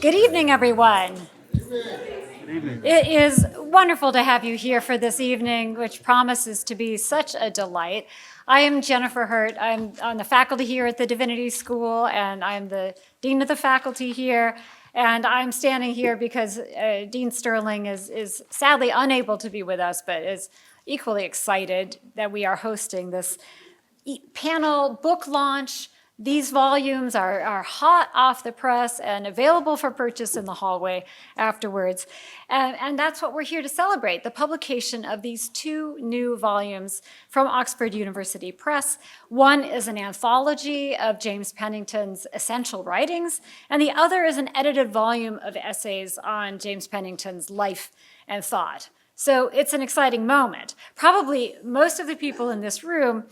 Good evening, everyone. Good evening. It is wonderful to have you here for this evening, which promises to be such a delight. I am Jennifer Hurt. I'm on the faculty here at the Divinity School, and I'm the dean of the faculty here. And I'm standing here because Dean Sterling is sadly unable to be with us, but is equally excited that we are hosting this panel book launch. These volumes are hot off the press and available for purchase in the hallway afterwards. And that's what we're here to celebrate, the publication of these two new volumes from Oxford University Press. One is an anthology of James Pennington's essential writings, and the other is an edited volume of essays on James Pennington's life and thought. So it's an exciting moment. Probably most of the people in this room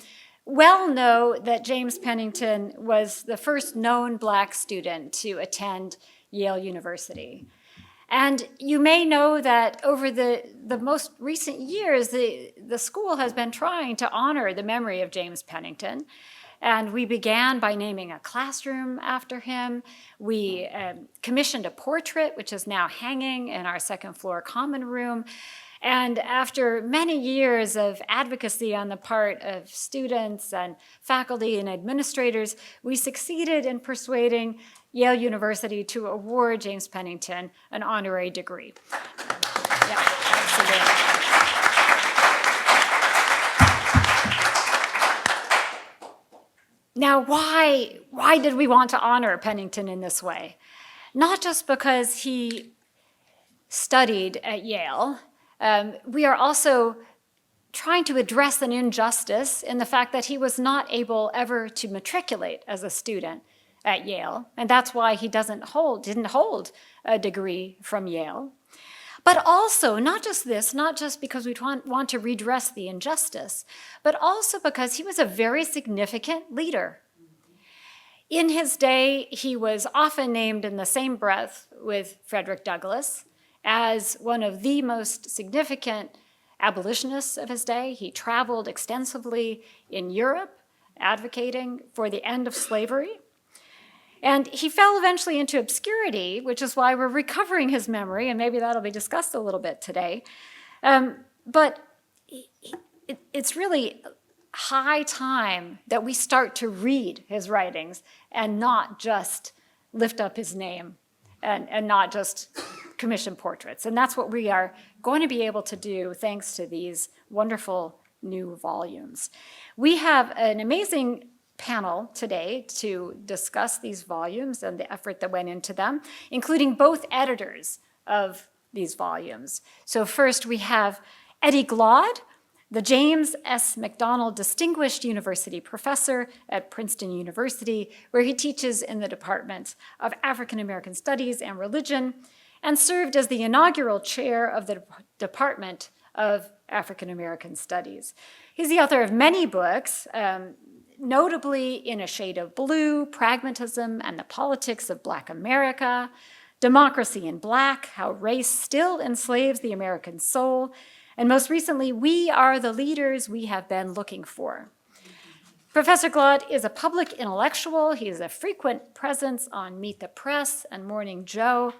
well know that James Pennington was the first known Black student to attend Yale University. And you may know that over the most recent years, the school has been trying to honor the memory of James Pennington. And we began by naming a classroom after him. We commissioned a portrait, which is now hanging in our second floor common room. And after many years of advocacy on the part of students and faculty and administrators, we succeeded in persuading Yale University to award James Pennington an honorary degree. Yeah, absolutely. Now, why did we want to honor Pennington in this way? Not just because he studied at Yale. We are also trying to address an injustice in the fact that he was not able ever to matriculate as a student at Yale, and that's why he didn't hold a degree from Yale. But also, not just this, not just because we want to redress the injustice, but also because he was a very significant leader. In his day, he was often named in the same breath with Frederick Douglass as one of the most significant abolitionists of his day. He traveled extensively in Europe, advocating for the end of slavery. And he fell eventually into obscurity, which is why we're recovering his memory, and maybe that'll be discussed a little bit today. But it's really high time that we start to read his writings and not just lift up his name and not just commission portraits. And that's what we are going to be able to do thanks to these wonderful new volumes. We have an amazing panel today to discuss these volumes and the effort that went into them, including both editors of these volumes. So first we have Eddie Glaude, the James S. McDonnell Distinguished University Professor at Princeton University, where he teaches in the Department of African American Studies and Religion, and served as the inaugural chair of the Department of African American Studies. He's the author of many books, notably In a Shade of Blue, Pragmatism and the Politics of Black America, Democracy in Black, How Race Still Enslaves the American Soul, and most recently, We Are the Leaders We Have Been Looking For. Professor Glaude is a public intellectual. He is a frequent presence on Meet the Press and Morning Joe.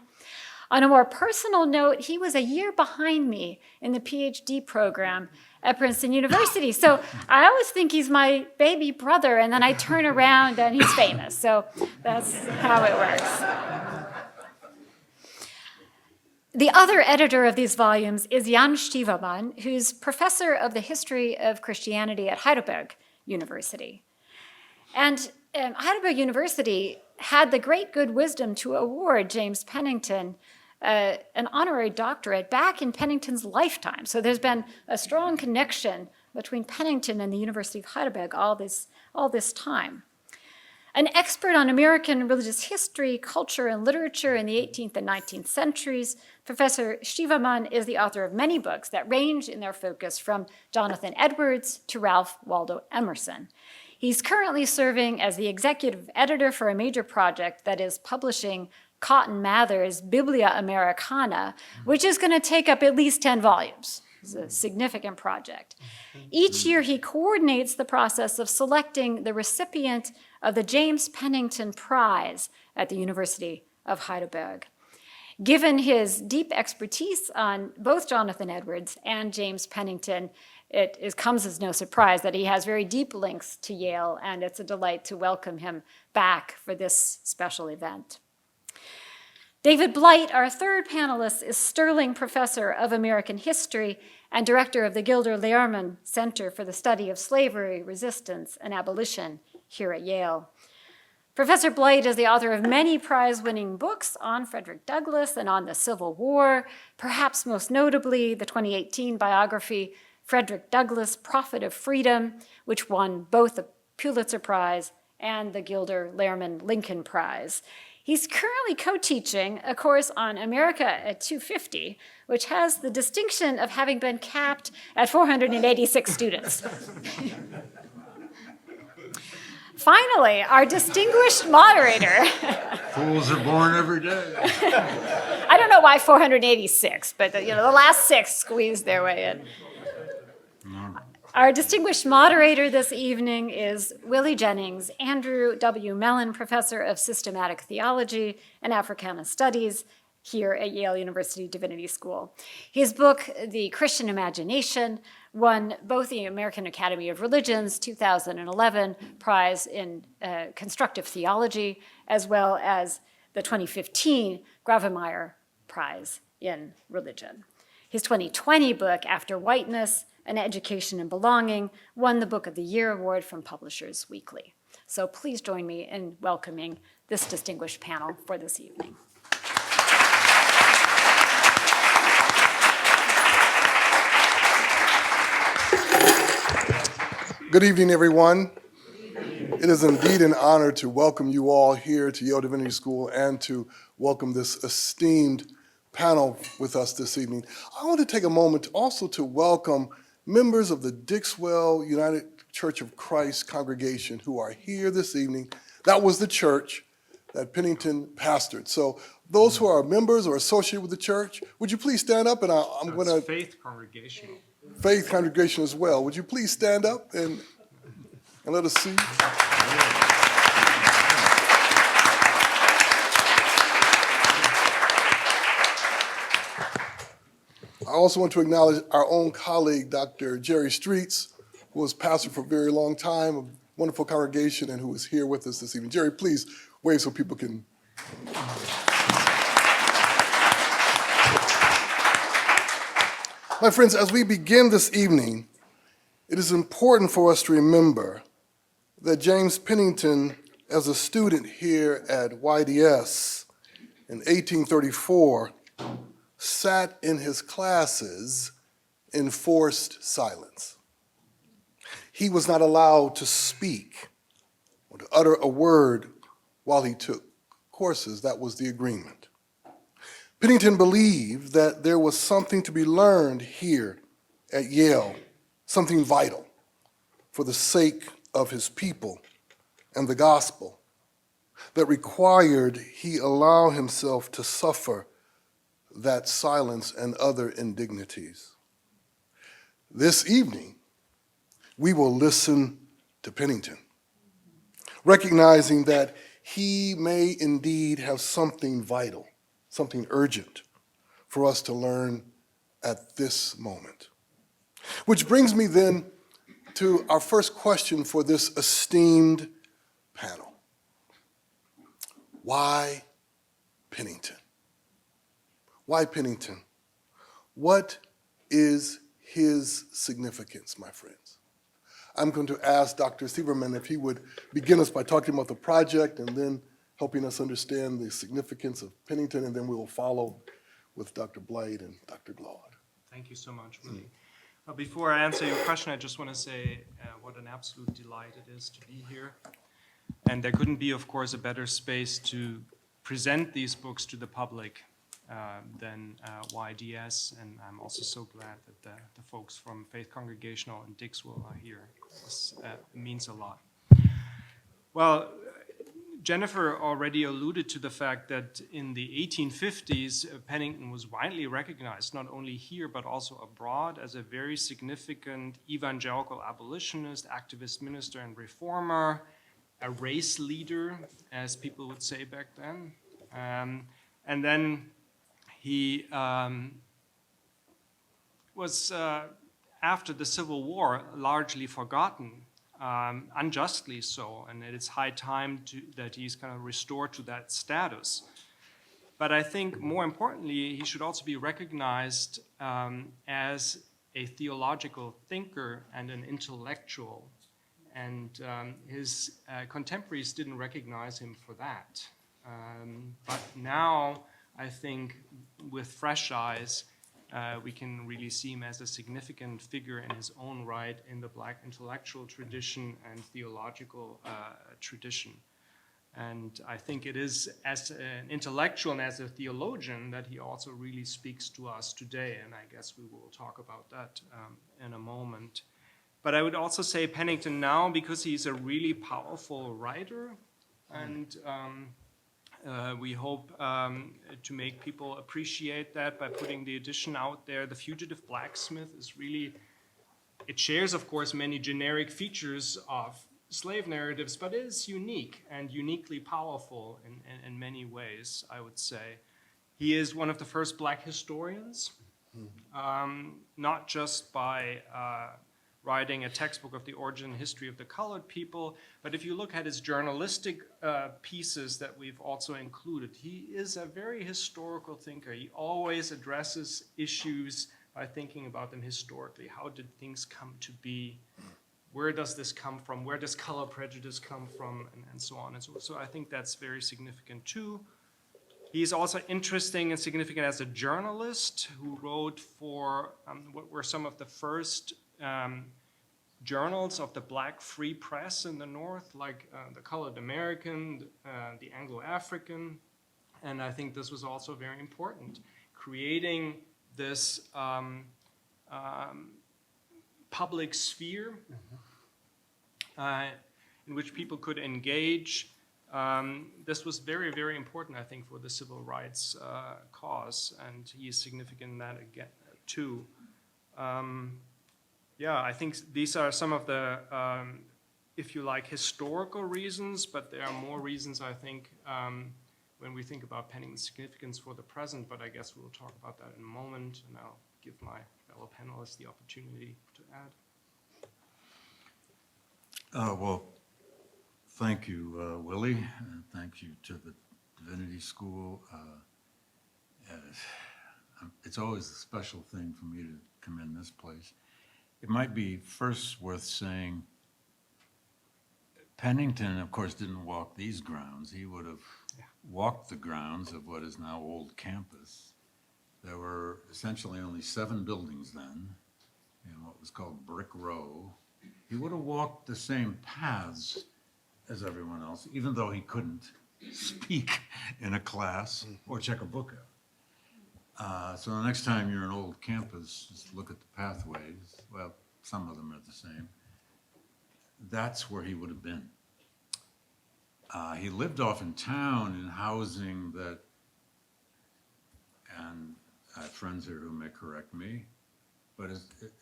On a more personal note, he was a year behind me in the PhD program at Princeton University. So I always think he's my baby brother, and then I turn around and he's famous. So that's how it works. The other editor of these volumes is Jan Stievermann, who's professor of the history of Christianity at Heidelberg University. And Heidelberg University had the great good wisdom to award James Pennington an honorary doctorate back in Pennington's lifetime. So there's been a strong connection between Pennington and the University of Heidelberg all this time. An expert on American religious history, culture, and literature in the 18th and 19th centuries, Professor Stievermann is the author of many books that range in their focus from Jonathan Edwards to Ralph Waldo Emerson. He's currently serving as the executive editor for a major project that is publishing Cotton Mather's Biblia Americana, which is going to take up at least 10 volumes. It's a significant project. Each year, he coordinates the process of selecting the recipient of the James Pennington Prize at the University of Heidelberg. Given his deep expertise on both Jonathan Edwards and James Pennington, it comes as no surprise that he has very deep links to Yale, and it's a delight to welcome him back for this special event. David Blight, our third panelist, is Sterling Professor of American History and Director of the Gilder Lehrman Center for the Study of Slavery, Resistance, and Abolition here at Yale. Professor Blight is the author of many prize-winning books on Frederick Douglass and on the Civil War, perhaps most notably the 2018 biography, Frederick Douglass, Prophet of Freedom, which won both the Pulitzer Prize and the Gilder Lehrman Lincoln Prize. He's currently co-teaching a course on America at 250, which has the distinction of having been capped at 486 students. Finally, our distinguished moderator. Fools are born every day. I don't know why 486, but the last 6 squeezed their way in. Our distinguished moderator this evening is Willie Jennings, Andrew W. Mellon Professor of Systematic Theology and Africana Studies here at Yale University Divinity School. His book, The Christian Imagination, won both the American Academy of Religions 2011 prize in constructive theology, as well as the 2015 Grawemeyer Prize in Religion. His 2020 book, After Whiteness, An Education in Belonging, won the Book of the Year award from Publishers Weekly. So please join me in welcoming this distinguished panel for this evening. Good evening, everyone. It is indeed an honor to welcome you all here to Yale Divinity School and to welcome this esteemed panel with us this evening. I want to take a moment also to welcome members of the Dixwell United Church of Christ congregation who are here this evening. That was the church that Pennington pastored. So those who are members or associated with the church, would you please stand up? And I'm going to... Faith congregation. Faith congregation as well. Would you please stand up and let us see? I also want to acknowledge our own colleague, Dr. Jerry Streets, who was pastor for a very long time, a wonderful congregation, and who is here with us this evening. Jerry, please wave so people can. My friends, as we begin this evening, it is important for us to remember that James Pennington, as a student here at YDS in 1834, sat in his classes in forced silence. He was not allowed to speak or to utter a word while he took courses. That was the agreement. Pennington believed that there was something to be learned here at Yale, something vital for the sake of his people and the gospel, that required he allow himself to suffer that silence and other indignities. This evening, we will listen to Pennington, recognizing that he may indeed have something vital, something urgent for us to learn at this moment. Which brings me then to our first question for this esteemed panel. Why Pennington? Why Pennington? What is his significance, my friends? I'm going to ask Dr. Stievermann if he would begin us by talking about the project and then helping us understand the significance of Pennington, and then we will follow with Dr. Blight and Dr. Glaude. Thank you so much, Willie. Before I answer your question, I just want to say what an absolute delight it is to be here. And there couldn't be, of course, a better space to present these books to the public than YDS, and I'm also so glad that the folks from Faith Congregational and Dixwell are here. This means a lot. Well, Jennifer already alluded to the fact that in the 1850s, Pennington was widely recognized, not only here but also abroad, as a very significant evangelical abolitionist, activist minister and reformer, a race leader, as people would say back then. And then he was, after the Civil War, largely forgotten, unjustly so, and it's high time that he's kind of restored to that status. But I think more importantly, he should also be recognized as a theological thinker and an intellectual. And his contemporaries didn't recognize him for that. But now, I think, with fresh eyes, we can really see him as a significant figure in his own right in the Black intellectual tradition and theological tradition. And I think it is as an intellectual and as a theologian that he also really speaks to us today, and I guess we will talk about that in a moment. But I would also say Pennington now, because he's a really powerful writer, and we hope to make people appreciate that by putting the edition out there. The Fugitive Blacksmith is really, it shares, of course, many generic features of slave narratives, but it is unique and uniquely powerful in many ways, I would say. He is one of the first Black historians, not just by writing a textbook of the origin and history of the colored people, but if you look at his journalistic pieces that we've also included, he is a very historical thinker. He always addresses issues by thinking about them historically. How did things come to be? Where does this come from? Where does color prejudice come from? And so on and so forth. So I think that's very significant too. He's also interesting and significant as a journalist who wrote for what were some of the first journals of the Black free press in the North, like the Colored American, the Anglo-African, and I think this was also very important, creating this public sphere in which people could engage. This was very, very important, I think, for the civil rights cause, and he is significant in that again too. Yeah, I think these are some of the, if you like, historical reasons, but there are more reasons, I think, when we think about Pennington's significance for the present, but I guess we'll talk about that in a moment, and I'll give my fellow panelists the opportunity to add. Well, thank you, Willie, and thank you to the Divinity School. It's always a special thing for me to come in this place. It might be first worth saying Pennington, of course, didn't walk these grounds. He would have walked the grounds of what is now Old Campus. There were essentially only 7 buildings then in what was called Brick Row. He would have walked the same paths as everyone else, even though he couldn't speak in a class or check a book out. So the next time you're in Old Campus, just look at the pathways. Well, some of them are the same. That's where he would have been. He lived off in town in housing that, and I have friends here who may correct me, but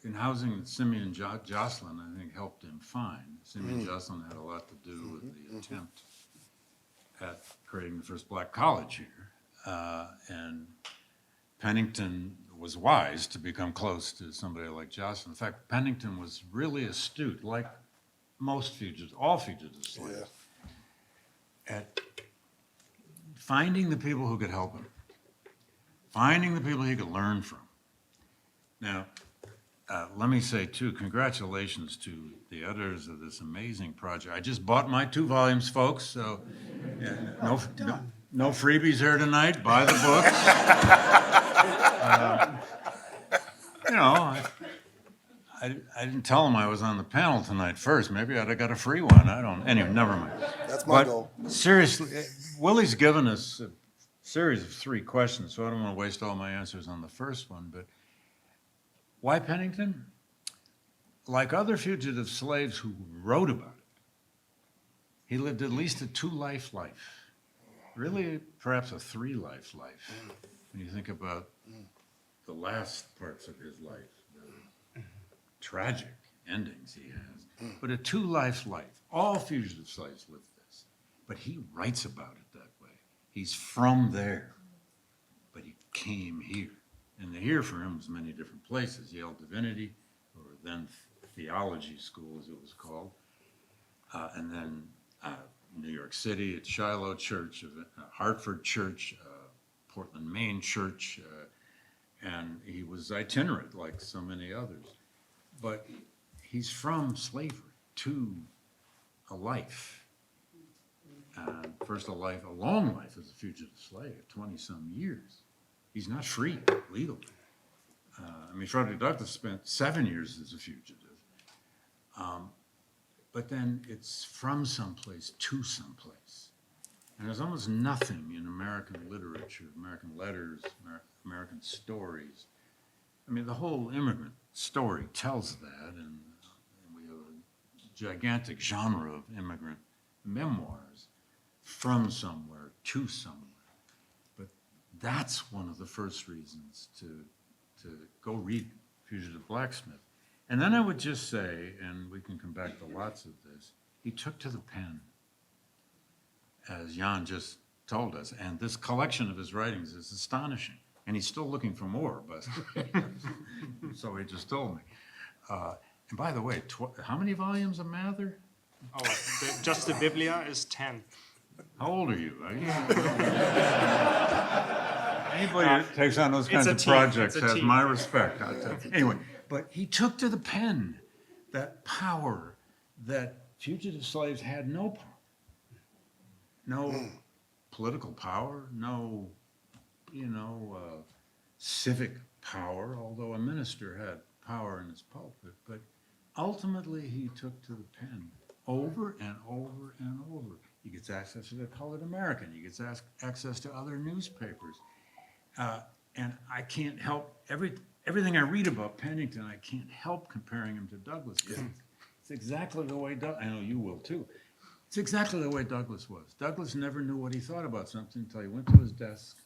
in housing that Simeon Jocelyn, I think, helped him find. Simeon Jocelyn had a lot to do with the attempt at creating the first Black college here. And Pennington was wise to become close to somebody like Jocelyn. In fact, Pennington was really astute, like most fugitives, all fugitive slaves, at finding the people who could help him, finding the people he could learn from. Now, let me say, too, congratulations to the editors of this amazing project. I just bought my 2 volumes, folks, so no freebies here tonight. Buy the books. You know, I didn't tell them I was on the panel tonight first. Maybe I'd have got a free one. I don't. Anyway, never mind. That's my goal. Seriously, Willie's given us a series of 3 questions, so I don't want to waste all my answers on the first one. But why Pennington? Like other fugitive slaves who wrote about it, he lived at least a 2-life life. Really, perhaps a 3-life life. When you think about the last parts of his life, the tragic endings he has, but a 2-life life. All fugitive slaves live this, but he writes about it that way. He's from there, but he came here. And the here for him was many different places, Yale Divinity, or then Theology School, as it was called, and then New York City at Shiloh Church, Hartford Church, Portland, Maine Church, and he was itinerant like so many others. But he's from slavery to a life. First a long life as a fugitive slave, 20-some years. He's not free legally. Frederick Douglass spent 7 years as a fugitive. But then it's from someplace to someplace. And there's almost nothing in American literature, American letters, American stories. The whole immigrant story tells that, and we have a gigantic genre of immigrant memoirs, from somewhere to somewhere. But that's one of the first reasons to go read Fugitive Blacksmith. And then I would just say, and we can come back to lots of this, he took to the pen, as Jan just told us, and this collection of his writings is astonishing. And he's still looking for more, but so he just told me. And by the way, how many volumes of Mather? Oh, just the Biblia is 10. How old are you? Anybody that takes on those kinds of projects has my respect. Anyway, but he took to the pen that power that fugitive slaves had no power. No political power, no, civic power, although a minister had power in his pulpit. But ultimately, he took to the pen over and over and over. He gets access to the Colored American. He gets access to other newspapers. And I can't help, everything I read about Pennington, I can't help comparing him to Douglass. It's exactly the way, I know you will too. It's exactly the way Douglass was. Douglass never knew what he thought about something until he went to his desk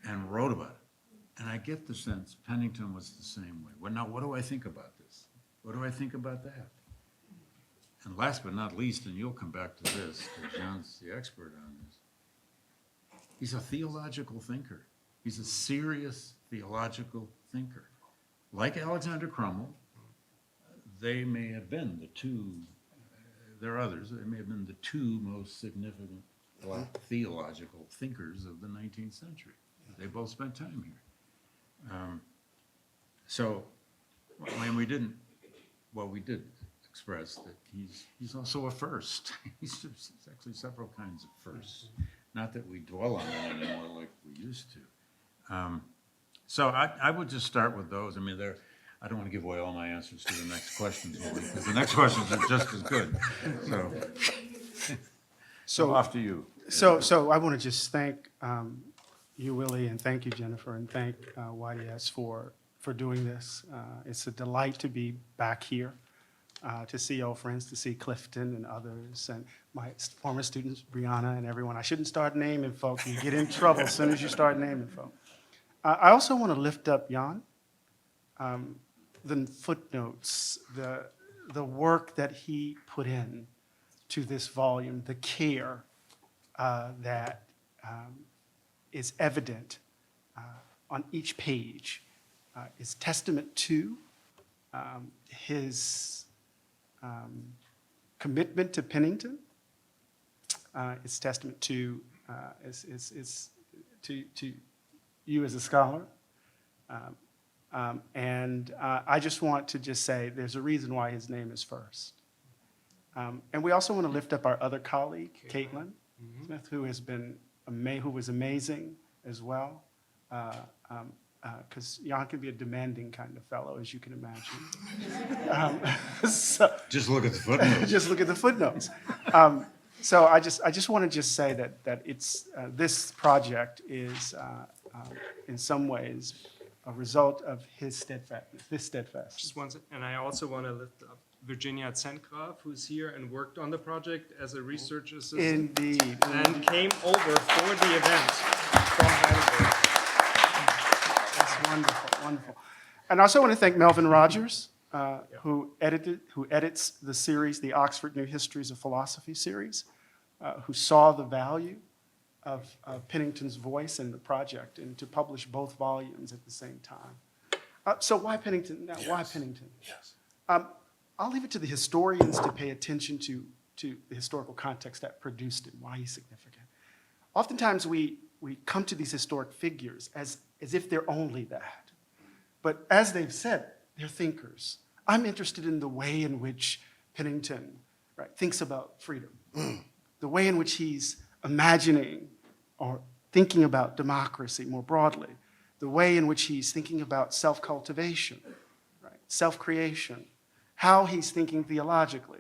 and wrote about it. And I get the sense Pennington was the same way. Well, now, what do I think about this? What do I think about that? And last but not least, and you'll come back to this, because John's the expert on this, he's a theological thinker. He's a serious theological thinker. Like Alexander Crummell, they may have been the two, there are others, they may have been the two most significant black theological thinkers of the 19th century. They both spent time here. So, we did express that he's also a first. He's actually several kinds of firsts. Not that we dwell on that anymore like we used to. So I would just start with those. I don't want to give away all my answers to the next questions, because the next questions are just as good. So off to you. So I want to just thank you, Willie, and thank you, Jennifer, and thank YDS for doing this. It's a delight to be back here, to see old friends, to see Clifton and others, and my former students, Brianna and everyone. I shouldn't start naming folk. You get in trouble as soon as you start naming folk. I also want to lift up Jan, the footnotes, the work that he put in to this volume, the care that is evident on each page is testament to his commitment to Pennington. It's testament to you as a scholar. And I just want to just say there's a reason why his name is first. And we also want to lift up our other colleague, Caitlin Smith, who was amazing as well. Because Jan can be a demanding kind of fellow, as you can imagine. Just look at the footnotes. Just look at the footnotes. So I just want to just say that it's this project is in some ways a result of his steadfastness. Just one second. And I also want to lift up Virginia Zentgraf, who's here and worked on the project as a research assistant. Indeed. And came over for the event from Heidelberg. That's wonderful, wonderful. And I also want to thank Melvin Rogers, who edits the series, the Oxford New Histories of Philosophy series, who saw the value Pennington's voice in the project and to publish both volumes at the same time. So why Pennington? Now, why Pennington? Yes. I'll leave it to the historians to pay attention to the historical context that produced it, why he's significant. Oftentimes we come to these historic figures as if they're only that. But as they've said, they're thinkers. I'm interested in the way in which Pennington thinks about freedom, the way in which he's imagining or thinking about democracy more broadly, the way in which he's thinking about self-cultivation, self-creation, how he's thinking theologically.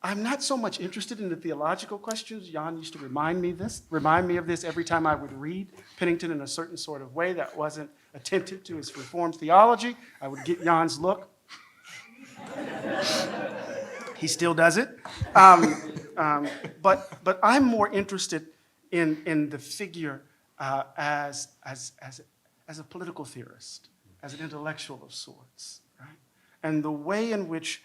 I'm not so much interested in the theological questions. Jan used to remind me of this every time I would read Pennington in a certain sort of way that wasn't attentive to his Reformed theology. I would get Jan's look. He still does it. But I'm more interested in the figure as a political theorist, as an intellectual of sorts, right? And the way in which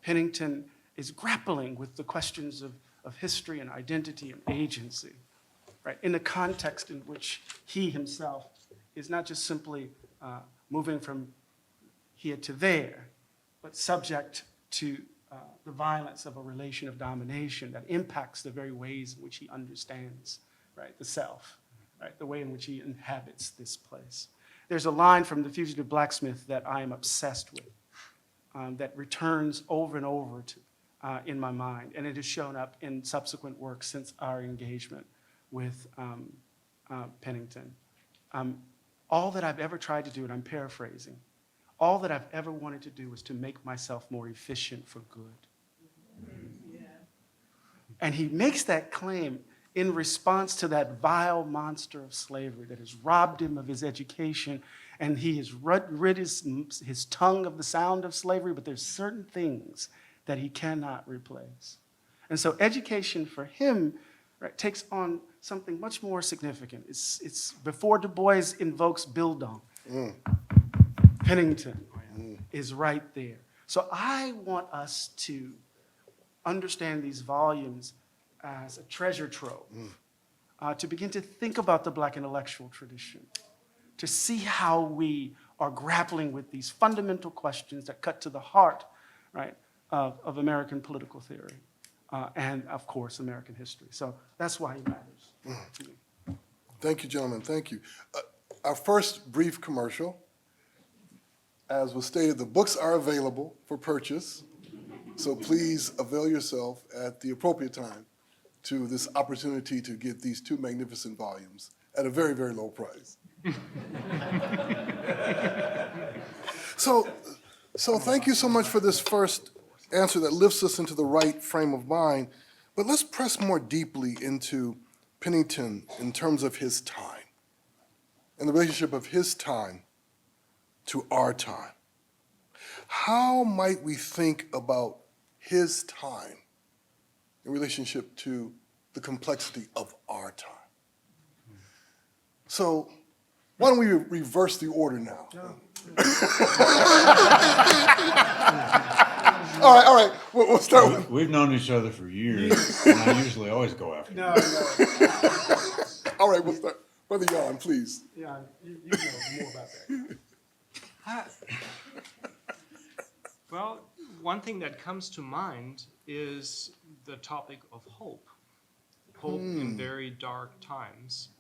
Pennington is grappling with the questions of history and identity and agency, right? In the context in which he himself is not just simply moving from here to there, but subject to the violence of a relation of domination that impacts the very ways in which he understands, right, the self, right, the way in which he inhabits this place. There's a line from The Fugitive Blacksmith that I am obsessed with, that returns over and over in my mind, and it has shown up in subsequent works since our engagement with Pennington. All that I've ever tried to do, and I'm paraphrasing, all that I've ever wanted to do was to make myself more efficient for good. Yeah. And he makes that claim in response to that vile monster of slavery that has robbed him of his education, and he has rid his tongue of the sound of slavery, but there's certain things that he cannot replace. And so education for him, right, takes on something much more significant. It's before Du Bois invokes Bildung. Pennington is right there. So I want us to understand these volumes as a treasure trove, to begin to think about the Black intellectual tradition, to see how we are grappling with these fundamental questions that cut to the heart, right, of American political theory, and of course, American history. So that's why he matters to me. Thank you, gentlemen, thank you. Our first brief commercial. As was stated, the books are available for purchase, so please avail yourself at the appropriate time to this opportunity to get these two magnificent volumes at a very, very low price. So thank you so much for this first answer that lifts us into the right frame of mind, but let's press more deeply into Pennington in terms of his time and the relationship of his time to our time. How might we think about his time in relationship to the complexity of our time? So why don't we reverse the order now? All right, we'll start with... We've known each other for years, and I usually always go after you. All right, we'll start. Brother Jan, please. Yeah, you know more about that. Well, one thing that comes to mind is the topic of hope. Hope in very dark times.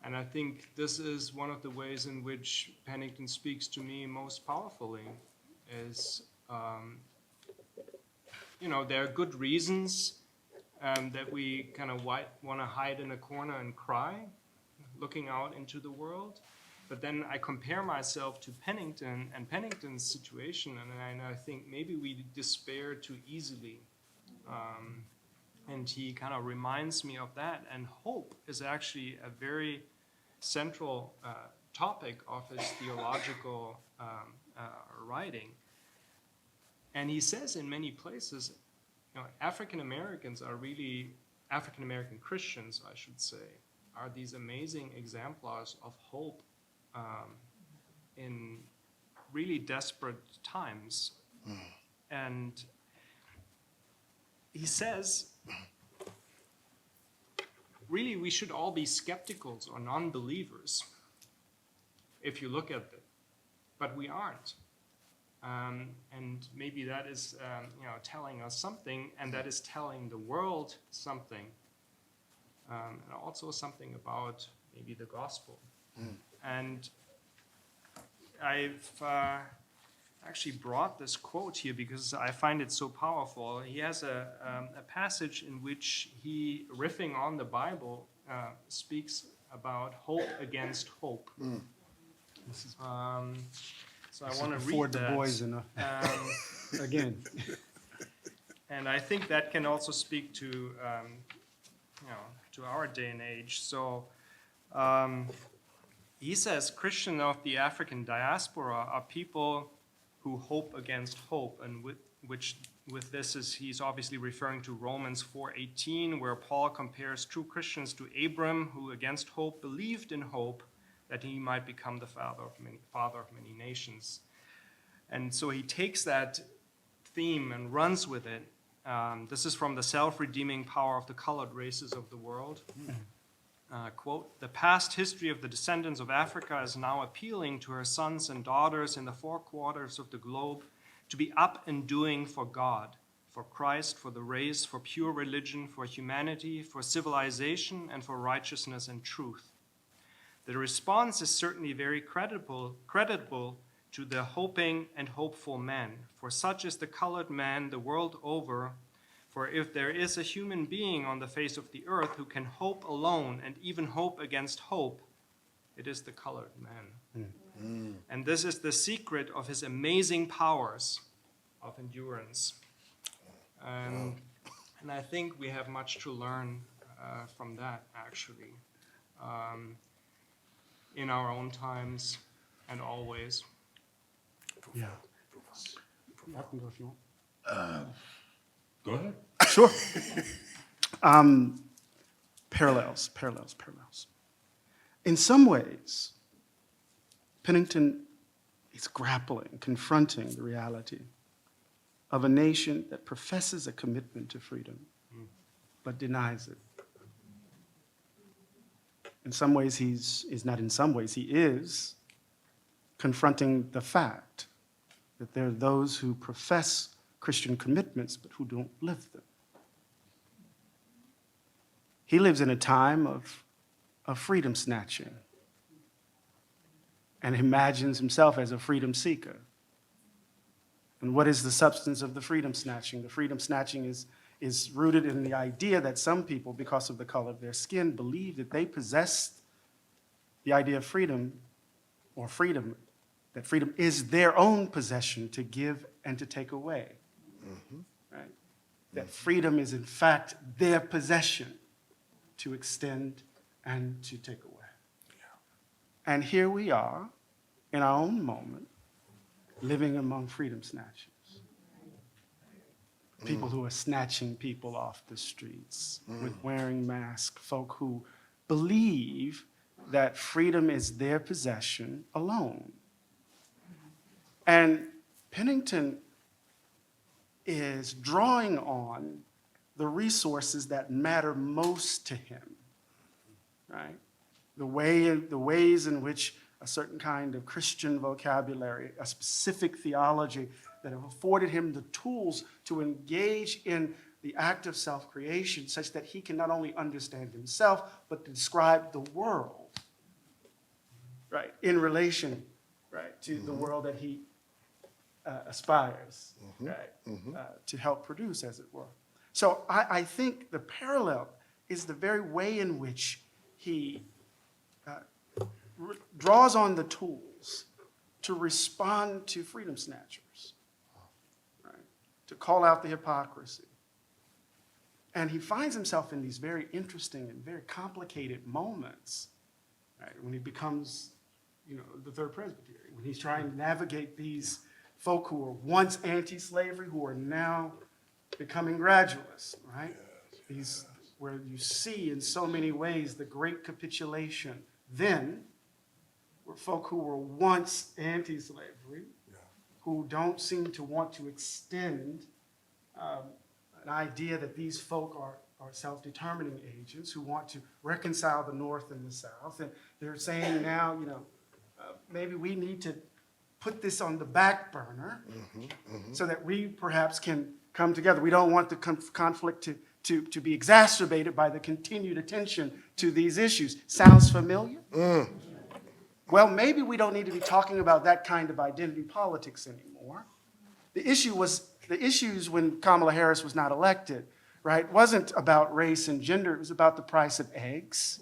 And I think this is one of the ways in which Pennington speaks to me most powerfully is, there are good reasons that we kind of want to hide in a corner and cry, looking out into the world. But then I compare myself to Pennington and Pennington's situation, and I think maybe we despair too easily. And he kind of reminds me of that. And hope is actually a very central topic of his theological writing. And he says in many places, African American Christians, I should say, are these amazing exemplars of hope in really desperate times. And he says, really we should all be skepticals or non-believers if you look at it, but we aren't. And maybe that is, telling us something, and that is telling the world something, and also something about maybe the gospel. And I've actually brought this quote here because I find it so powerful. He has a passage in which he, riffing on the Bible, speaks about hope against hope. So I want to Before read Du that. Bois again. And I think that can also speak to, to our day and age. So he says Christians of the African diaspora are people who hope against hope, and with this he's obviously referring to Romans 4:18, where Paul compares true Christians to Abram, who against hope believed in hope that he might become the father of many nations. And so he takes that theme and runs with it. This is from the Self-Redeeming Power of the Colored Races of the World. Quote, "The past history of the descendants of Africa is now appealing to her sons and daughters in the four quarters of the globe to be up and doing for God, for Christ, for the race, for pure religion, for humanity, for civilization, and for righteousness and truth. The response is certainly very creditable to the hoping and hopeful man, for such is the colored man the world over. For if there is a human being on the face of the earth who can hope alone and even hope against hope, it is the colored man. And this is the secret of his amazing powers of endurance." And I think we have much to learn from that, actually, in our own times and always. Yeah. I can go if you want. Go ahead. Sure. Parallels. In some ways, Pennington is grappling, confronting the reality of a nation that professes a commitment to freedom, but denies it. In some ways, he is confronting the fact that there are those who profess Christian commitments, but who don't live them. He lives in a time of freedom snatching and imagines himself as a freedom seeker. And what is the substance of the freedom snatching? The freedom snatching is rooted in the idea that some people, because of the color of their skin, believe that they possess the idea of freedom, or freedom, that freedom is their own possession to give and to take away. Right? That freedom is in fact their possession to extend and to take away. And here we are in our own moment, living among freedom snatchers. People who are snatching people off the streets with wearing masks, folk who believe that freedom is their possession alone. And Pennington is drawing on the resources that matter most to him, right? The ways in which a certain kind of Christian vocabulary, a specific theology that have afforded him the tools to engage in the act of self-creation such that he can not only understand himself, but to describe the world, right, in relation, right, to the world that he aspires, right, to help produce, as it were. So I think the parallel is the very way in which he draws on the tools to respond to freedom snatchers, right, to call out the hypocrisy. And he finds himself in these very interesting and very complicated moments, right, when he becomes, the Third Presbytery, when he's trying to navigate these folk who were once anti-slavery, who are now becoming gradualists, right? These, where you see in so many ways the great capitulation. Then, were folk who were once anti-slavery, who don't seem to want to extend an idea that these folk are are self-determining agents who want to reconcile the North and the South. And they're saying now, maybe we need to put this on the back burner so that we perhaps can come together. We don't want the conflict to be exacerbated by the continued attention to these issues. Sounds familiar? Well, maybe we don't need to be talking about that kind of identity politics anymore. The issues when Kamala Harris was not elected, right, wasn't about race and gender. It was about the price of eggs.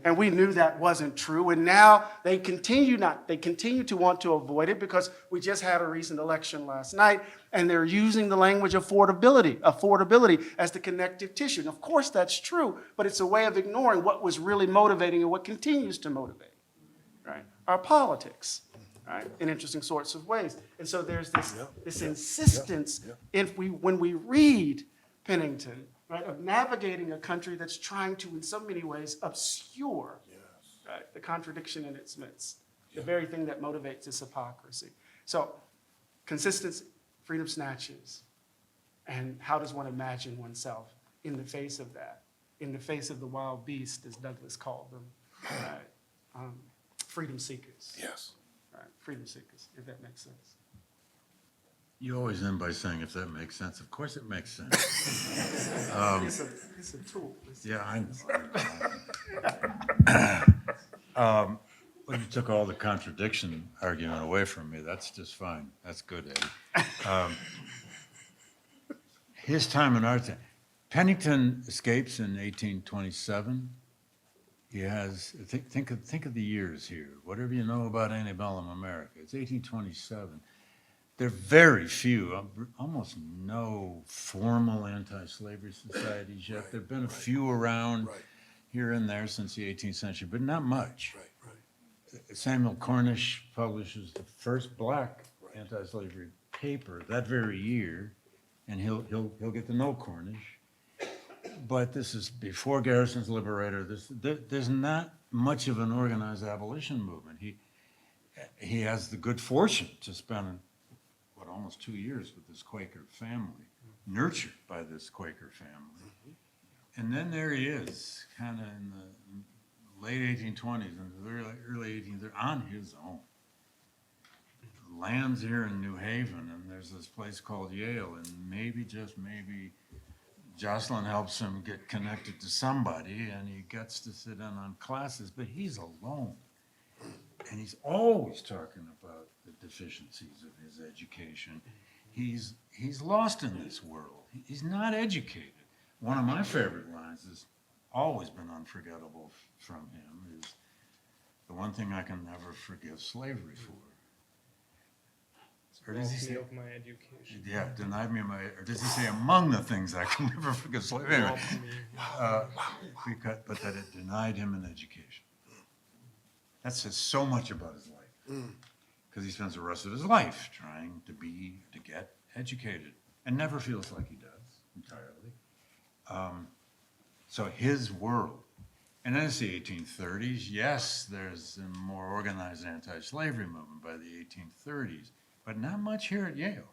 And we knew that wasn't true. And now they continue to want to avoid it because we just had a recent election last night, and they're using the language affordability as the connective tissue. And of course that's true, but it's a way of ignoring what was really motivating and what continues to motivate, right? Our politics, right? In interesting sorts of ways. And so there's this insistence when we read Pennington, right, of navigating a country that's trying to, in so many ways, obscure right, the contradiction in its midst, the very thing that motivates this hypocrisy. So, consistency, freedom snatches, and how does one imagine oneself in the face of that, in the face of the wild beast, as Douglas called them, right? Freedom seekers. Yes. Right, freedom seekers, if that makes sense. You always end by saying, if that makes sense. Of course it makes sense. It's a tool. Yeah, I know. Well, you took all the contradiction argument away from me. That's just fine. That's good, Eddie. His time and our time. Pennington escapes in 1827. He has, think of the years here. Whatever you know about antebellum America, it's 1827. There are very few, almost no formal anti-slavery societies yet. There have been a few around here and there since the 18th century, but not much. Samuel Cornish publishes the first black anti-slavery paper that very year, and he'll get to know Cornish. But this is before Garrison's Liberator. There's not much of an organized abolition movement. He has the good fortune to spend almost 2 years with this Quaker family, nurtured by this Quaker family. And then there he is, kind of in the late 1820s and the early 1830s, on his own. Lands here in New Haven, and there's this place called Yale, and maybe, just maybe, Jocelyn helps him get connected to somebody, and he gets to sit in on classes, but he's alone. And he's always talking about the deficiencies of his education. He's lost in this world. He's not educated. One of my favorite lines has always been unforgettable from him is, the one thing I can never forgive slavery for. Or does he say, of my education. yeah, denied me my, or does he say among the things I can never forgive slavery? Anyway, but that it denied him an education. That says so much about his life, because he spends the rest of his life trying to get educated, and never feels like he does entirely. So his world, and then it's the 1830s. Yes, there's a more organized anti-slavery movement by the 1830s, but not much here at Yale,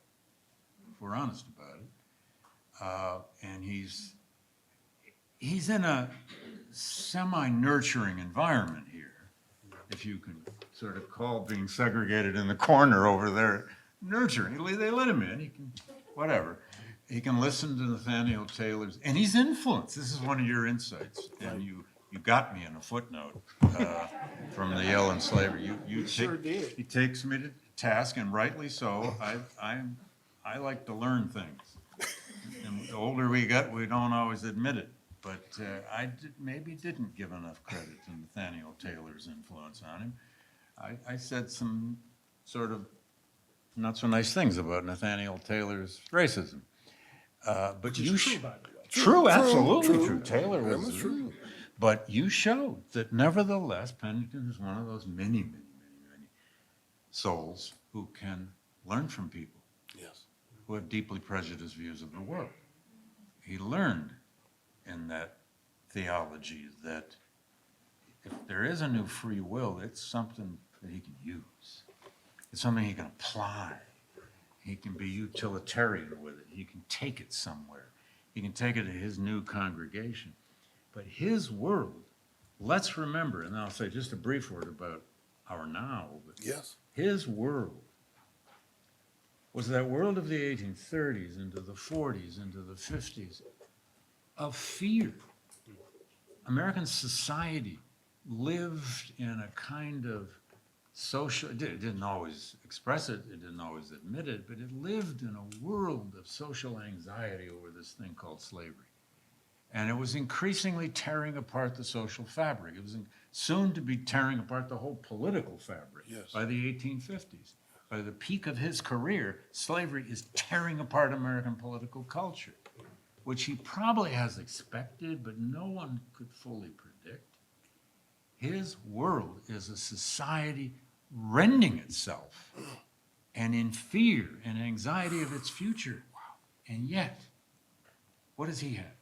if we're honest about it. And he's in a semi-nurturing environment here, if you can sort of call being segregated in the corner over there nurturing. They let him in, he can, whatever. He can listen to Nathaniel Taylor's, and he's influenced. This is one of your insights, and you got me in a footnote from the Yale and slavery. You sure did. He takes me to task, and rightly so. I like to learn things. And the older we get, we don't always admit it. But I maybe didn't give enough credit to Nathaniel Taylor's influence on him. I said some sort of not so nice things about Nathaniel Taylor's racism. But you true, absolutely true. Taylor was true. But you showed that nevertheless, Pennington is one of those many souls who can learn from people. Yes. Who have deeply prejudiced views of the world. He learned in that theology that if there is a new free will, it's something that he can use. It's something he can apply. He can be utilitarian with it. He can take it somewhere. He can take it to his new congregation. But his world, let's remember, and I'll say just a brief word about our now, but Yes. his world was that world of the 1830s into the 40s, into the 50s, of fear. American society lived in a kind of social, it didn't always express it, it didn't always admit it, but it lived in a world of social anxiety over this thing called slavery. And it was increasingly tearing apart the social fabric. It was soon to be tearing apart the whole political fabric Yes. by the 1850s. By the peak of his career, slavery is tearing apart American political culture, which he probably has expected, but no one could fully predict. His world is a society rending itself and in fear and anxiety of its future. And yet, what does he have?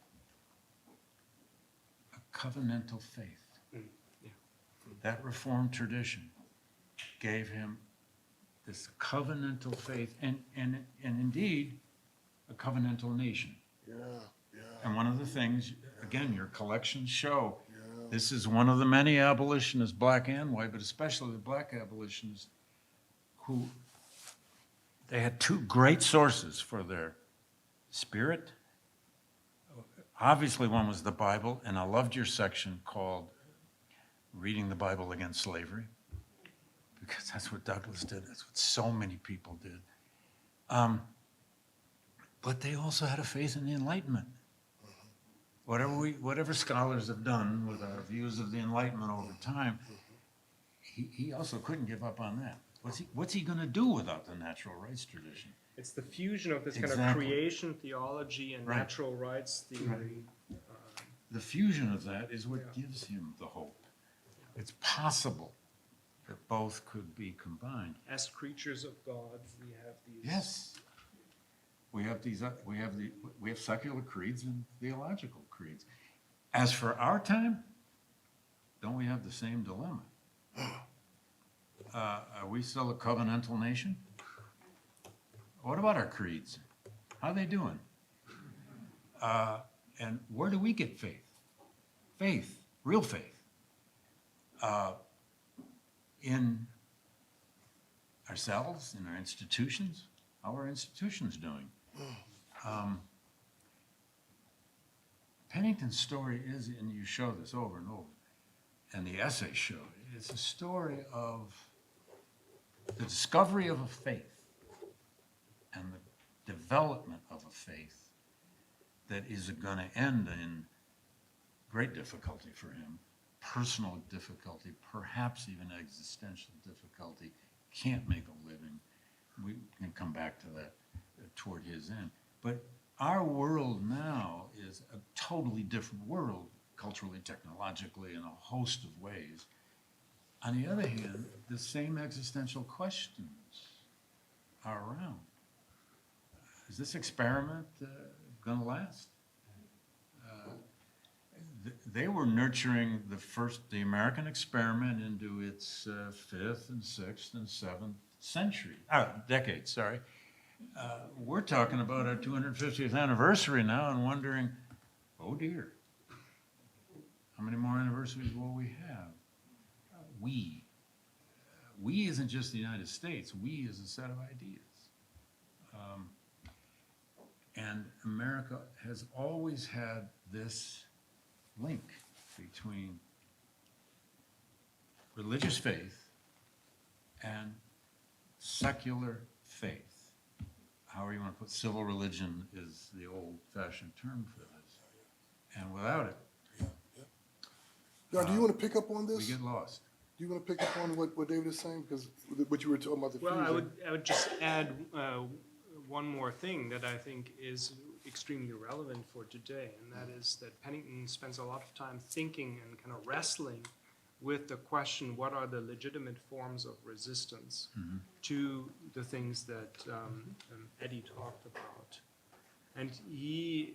A covenantal faith. That Reformed tradition gave him this covenantal faith and indeed a covenantal nation. Yeah, yeah. And one of the things, again, your collections show, this is one of the many abolitionists, black and white, but especially the black abolitionists, who they had two great sources for their spirit. Obviously, one was the Bible, and I loved your section called Reading the Bible Against Slavery, because that's what Douglass did. That's what so many people did. But they also had a faith in the Enlightenment. Whatever scholars have done with our views of the Enlightenment over time, he also couldn't give up on that. What's he going to do without the natural rights tradition? It's the fusion of this kind of Exactly. creation theology and Right. natural rights theory. The fusion of that is what gives him the hope. It's possible that both could be combined. As creatures of God, we have these. Yes. We have secular creeds and theological creeds. As for our time, don't we have the same dilemma? Are we still a covenantal nation? What about our creeds? How are they doing? And where do we get faith? Faith, real faith, in ourselves, in our institutions? How are our institutions doing? Pennington's story is, and you show this over and over, and the essays show it, it's a story of the discovery of a faith and the development of a faith that is going to end in great difficulty for him, personal difficulty, perhaps even existential difficulty, can't make a living. We can come back to that toward his end. But our world now is a totally different world, culturally, technologically, in a host of ways. On the other hand, the same existential questions are around. Is this experiment going to last? They were nurturing the American experiment into its 5th and 6th and 7th decades, sorry. We're talking about our 250th anniversary now and wondering, oh dear, how many more anniversaries will we have? We isn't just the United States, we is a set of ideas. And America has always had this link between religious faith and secular faith. However you want to put civil religion is the old-fashioned term for this. And without it, John, do you want to pick up on this? we get lost. Do you want to pick up on what David is saying? Because what you were talking about the Well, fusion. I would just add one more thing that I think is extremely relevant for today, and that is that Pennington spends a lot of time thinking and kind of wrestling with the question, what are the legitimate forms of resistance to the things that Eddie talked about. And he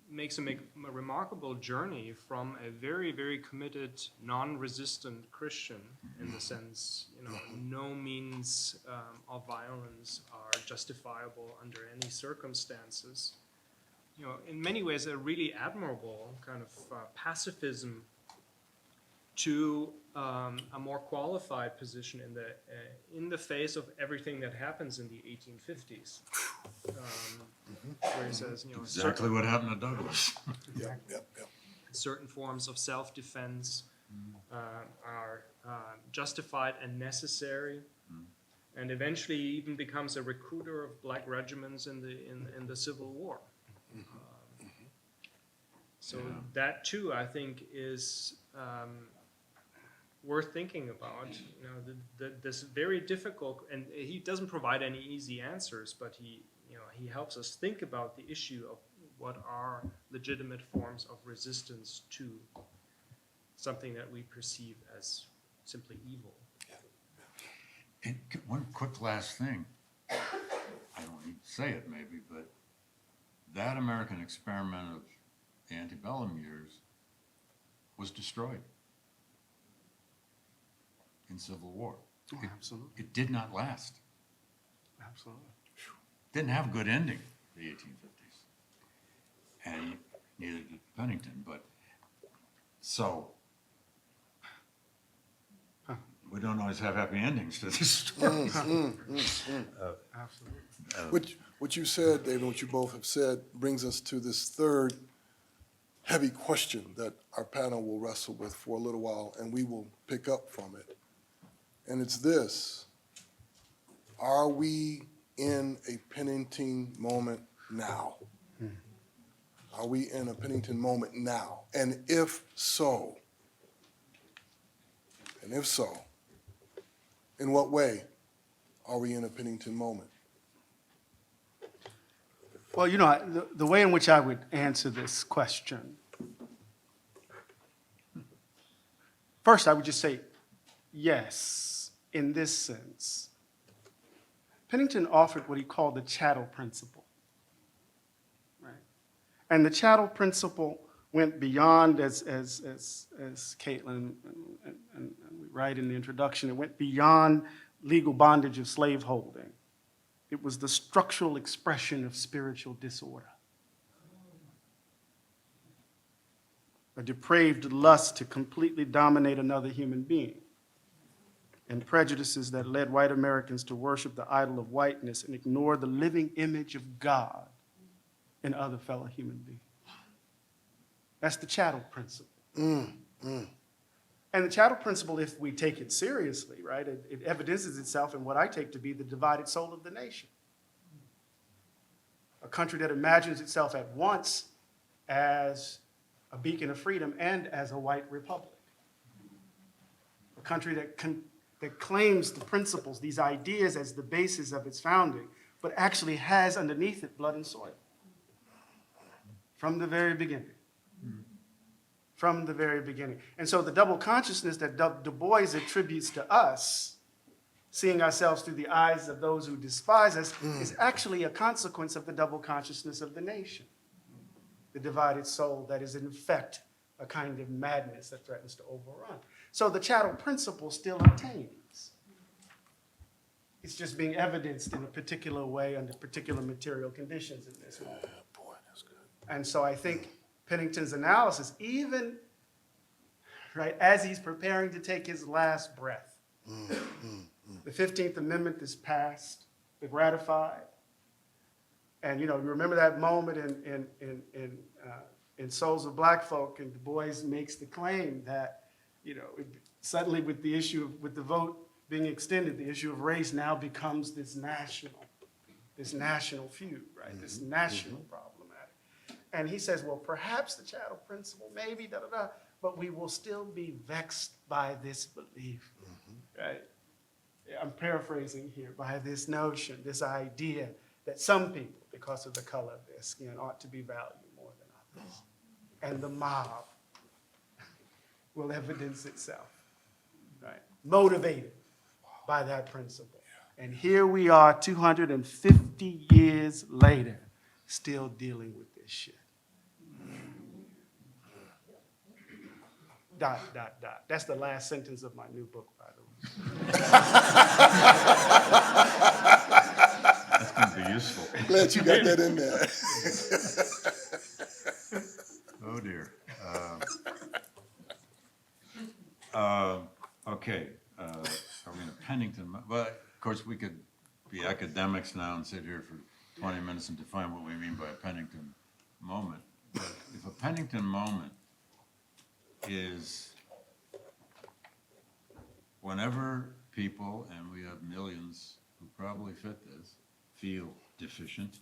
makes a remarkable journey from a very, very committed, non-resistant Christian, in the sense, no means of violence are justifiable under any circumstances, in many ways, a really admirable kind of pacifism to a more qualified position in the face of everything that happens in the 1850s. Where he says, Exactly what happened to Douglas. Yep. certain forms of self-defense are justified and necessary, and eventually he even becomes a recruiter of black regiments in the Civil War. So that too, I think, is worth thinking about. This very difficult, and he doesn't provide any easy answers, but he helps us think about the issue of what are legitimate forms of resistance to something that we perceive as simply evil. And one quick last thing, I don't need to say it maybe, but that American experiment of the antebellum years was destroyed in Civil War. Absolutely. It did not last. Absolutely. Didn't have a good ending, the 1850s. And neither did Pennington, but so we don't always have happy endings to these stories. Absolutely. What you said, David, what you both have said, brings us to this third heavy question that our panel will wrestle with for a little while, and we will pick up from it. And it's this: are we in a Pennington moment now? Are we in a Pennington moment now? And if so, in what way are we in a Pennington moment? Well, the way in which I would answer this question, first I would just say yes, in this sense. Pennington offered what he called the chattel principle, right? And the chattel principle went beyond, as Caitlin and we write in the introduction, it went beyond legal bondage of slaveholding. It was the structural expression of spiritual disorder. A depraved lust to completely dominate another human being, and prejudices that led white Americans to worship the idol of whiteness and ignore the living image of God in other fellow human beings. That's the chattel principle. And the chattel principle, if we take it seriously, right, it evidences itself in what I take to be the divided soul of the nation. A country that imagines itself at once as a beacon of freedom and as a white republic. A country that claims the principles, these ideas as the basis of its founding, but actually has underneath it blood and soil. From the very beginning. From the very beginning. And so the double consciousness that Du Bois attributes to us, seeing ourselves through the eyes of those who despise us, is actually a consequence of the double consciousness of the nation. The divided soul that is in effect a kind of madness that threatens to overrun. So the chattel principle still obtains. It's just being evidenced in a particular way under particular material conditions in this moment. Boy, that's good. And so I think Pennington's analysis, even right as he's preparing to take his last breath, the 15th Amendment is passed, it's ratified, and you remember that moment in Souls of Black Folk, and Du Bois makes the claim that suddenly with the vote being extended, the issue of race now becomes this national feud, right? This national problem. And he says, well, perhaps the chattel principle, maybe, but we will still be vexed by this belief, right? I'm paraphrasing here, by this notion, this idea that some people, because of the color of their skin, ought to be valued more than others. And the mob will evidence itself, right? Motivated by that principle. And here we are 250 years later, still dealing with this shit. ... That's the last sentence of my new book, by the way. That's going to be useful. Glad you got that in there. course, we could be academics now and sit here for 20 minutes and define what we mean by a Pennington moment. But if a Pennington moment is whenever people, and we have millions who probably fit this, feel deficient,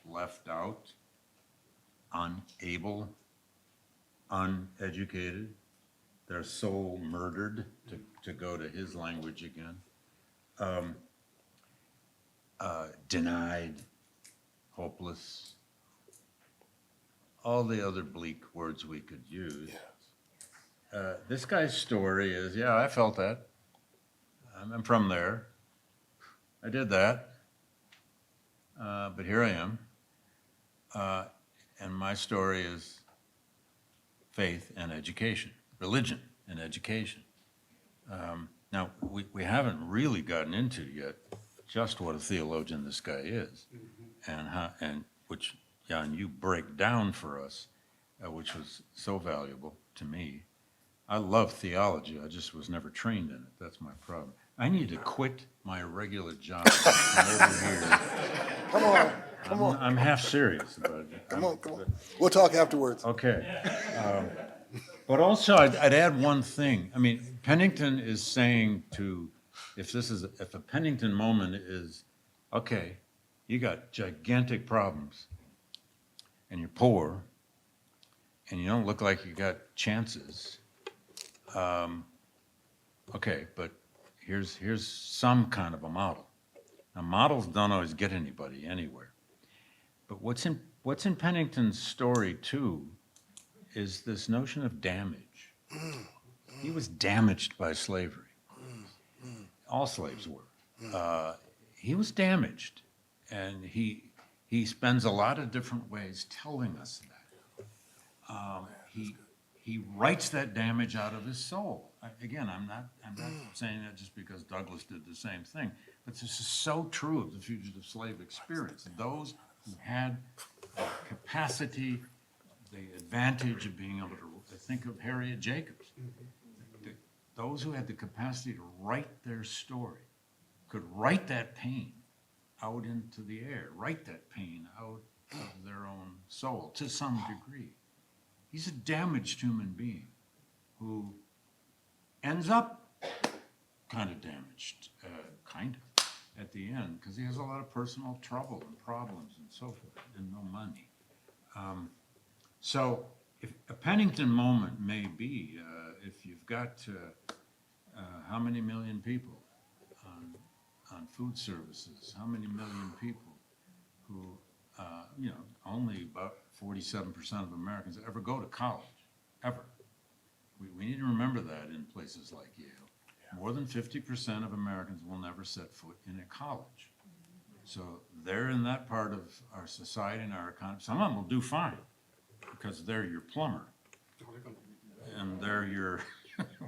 left out, unable, uneducated, their soul murdered, to go to his language again, denied, hopeless, all the other bleak words we could use. This guy's story is, yeah, I felt that. I'm from there. I did that. But here I am. And my story is faith and education, religion and education. Now, we haven't really gotten into yet just what a theologian this guy is, and which, Jan, you break down for us, which was so valuable to me. I love theology. I just was never trained in it. That's my problem. I need to quit my regular job and over here. Come on. I'm half serious about it. Come on. We'll talk afterwards. Okay. But also, I'd add one thing. I mean, Pennington is saying if a Pennington moment is, okay, you got gigantic problems, and you're poor, and you don't look like you got chances. Okay, but here's some kind of a model. Now, models don't always get anybody anywhere. But what's in Pennington's story too is this notion of damage. He was damaged by slavery. All slaves were. He was damaged, and he spends a lot of different ways telling us that. He writes that damage out of his soul. Again, I'm not saying that just because Douglas did the same thing, but this is so true of the fugitive slave experience. Those who had the capacity, the advantage of being able to think of Harriet Jacobs. Those who had the capacity to write their story could write that pain out into the air, write that pain out of their own soul to some degree. He's a damaged human being who ends up kind of damaged, at the end, because he has a lot of personal trouble and problems and so forth, and no money. So if a Pennington moment may be, if you've got how many million people on food services, how many million people who, only about 47% of Americans ever go to college, ever. We need to remember that in places like Yale. More than 50% of Americans will never set foot in a college. So they're in that part of our society and our economy. Some of them will do fine because they're your plumber and they're your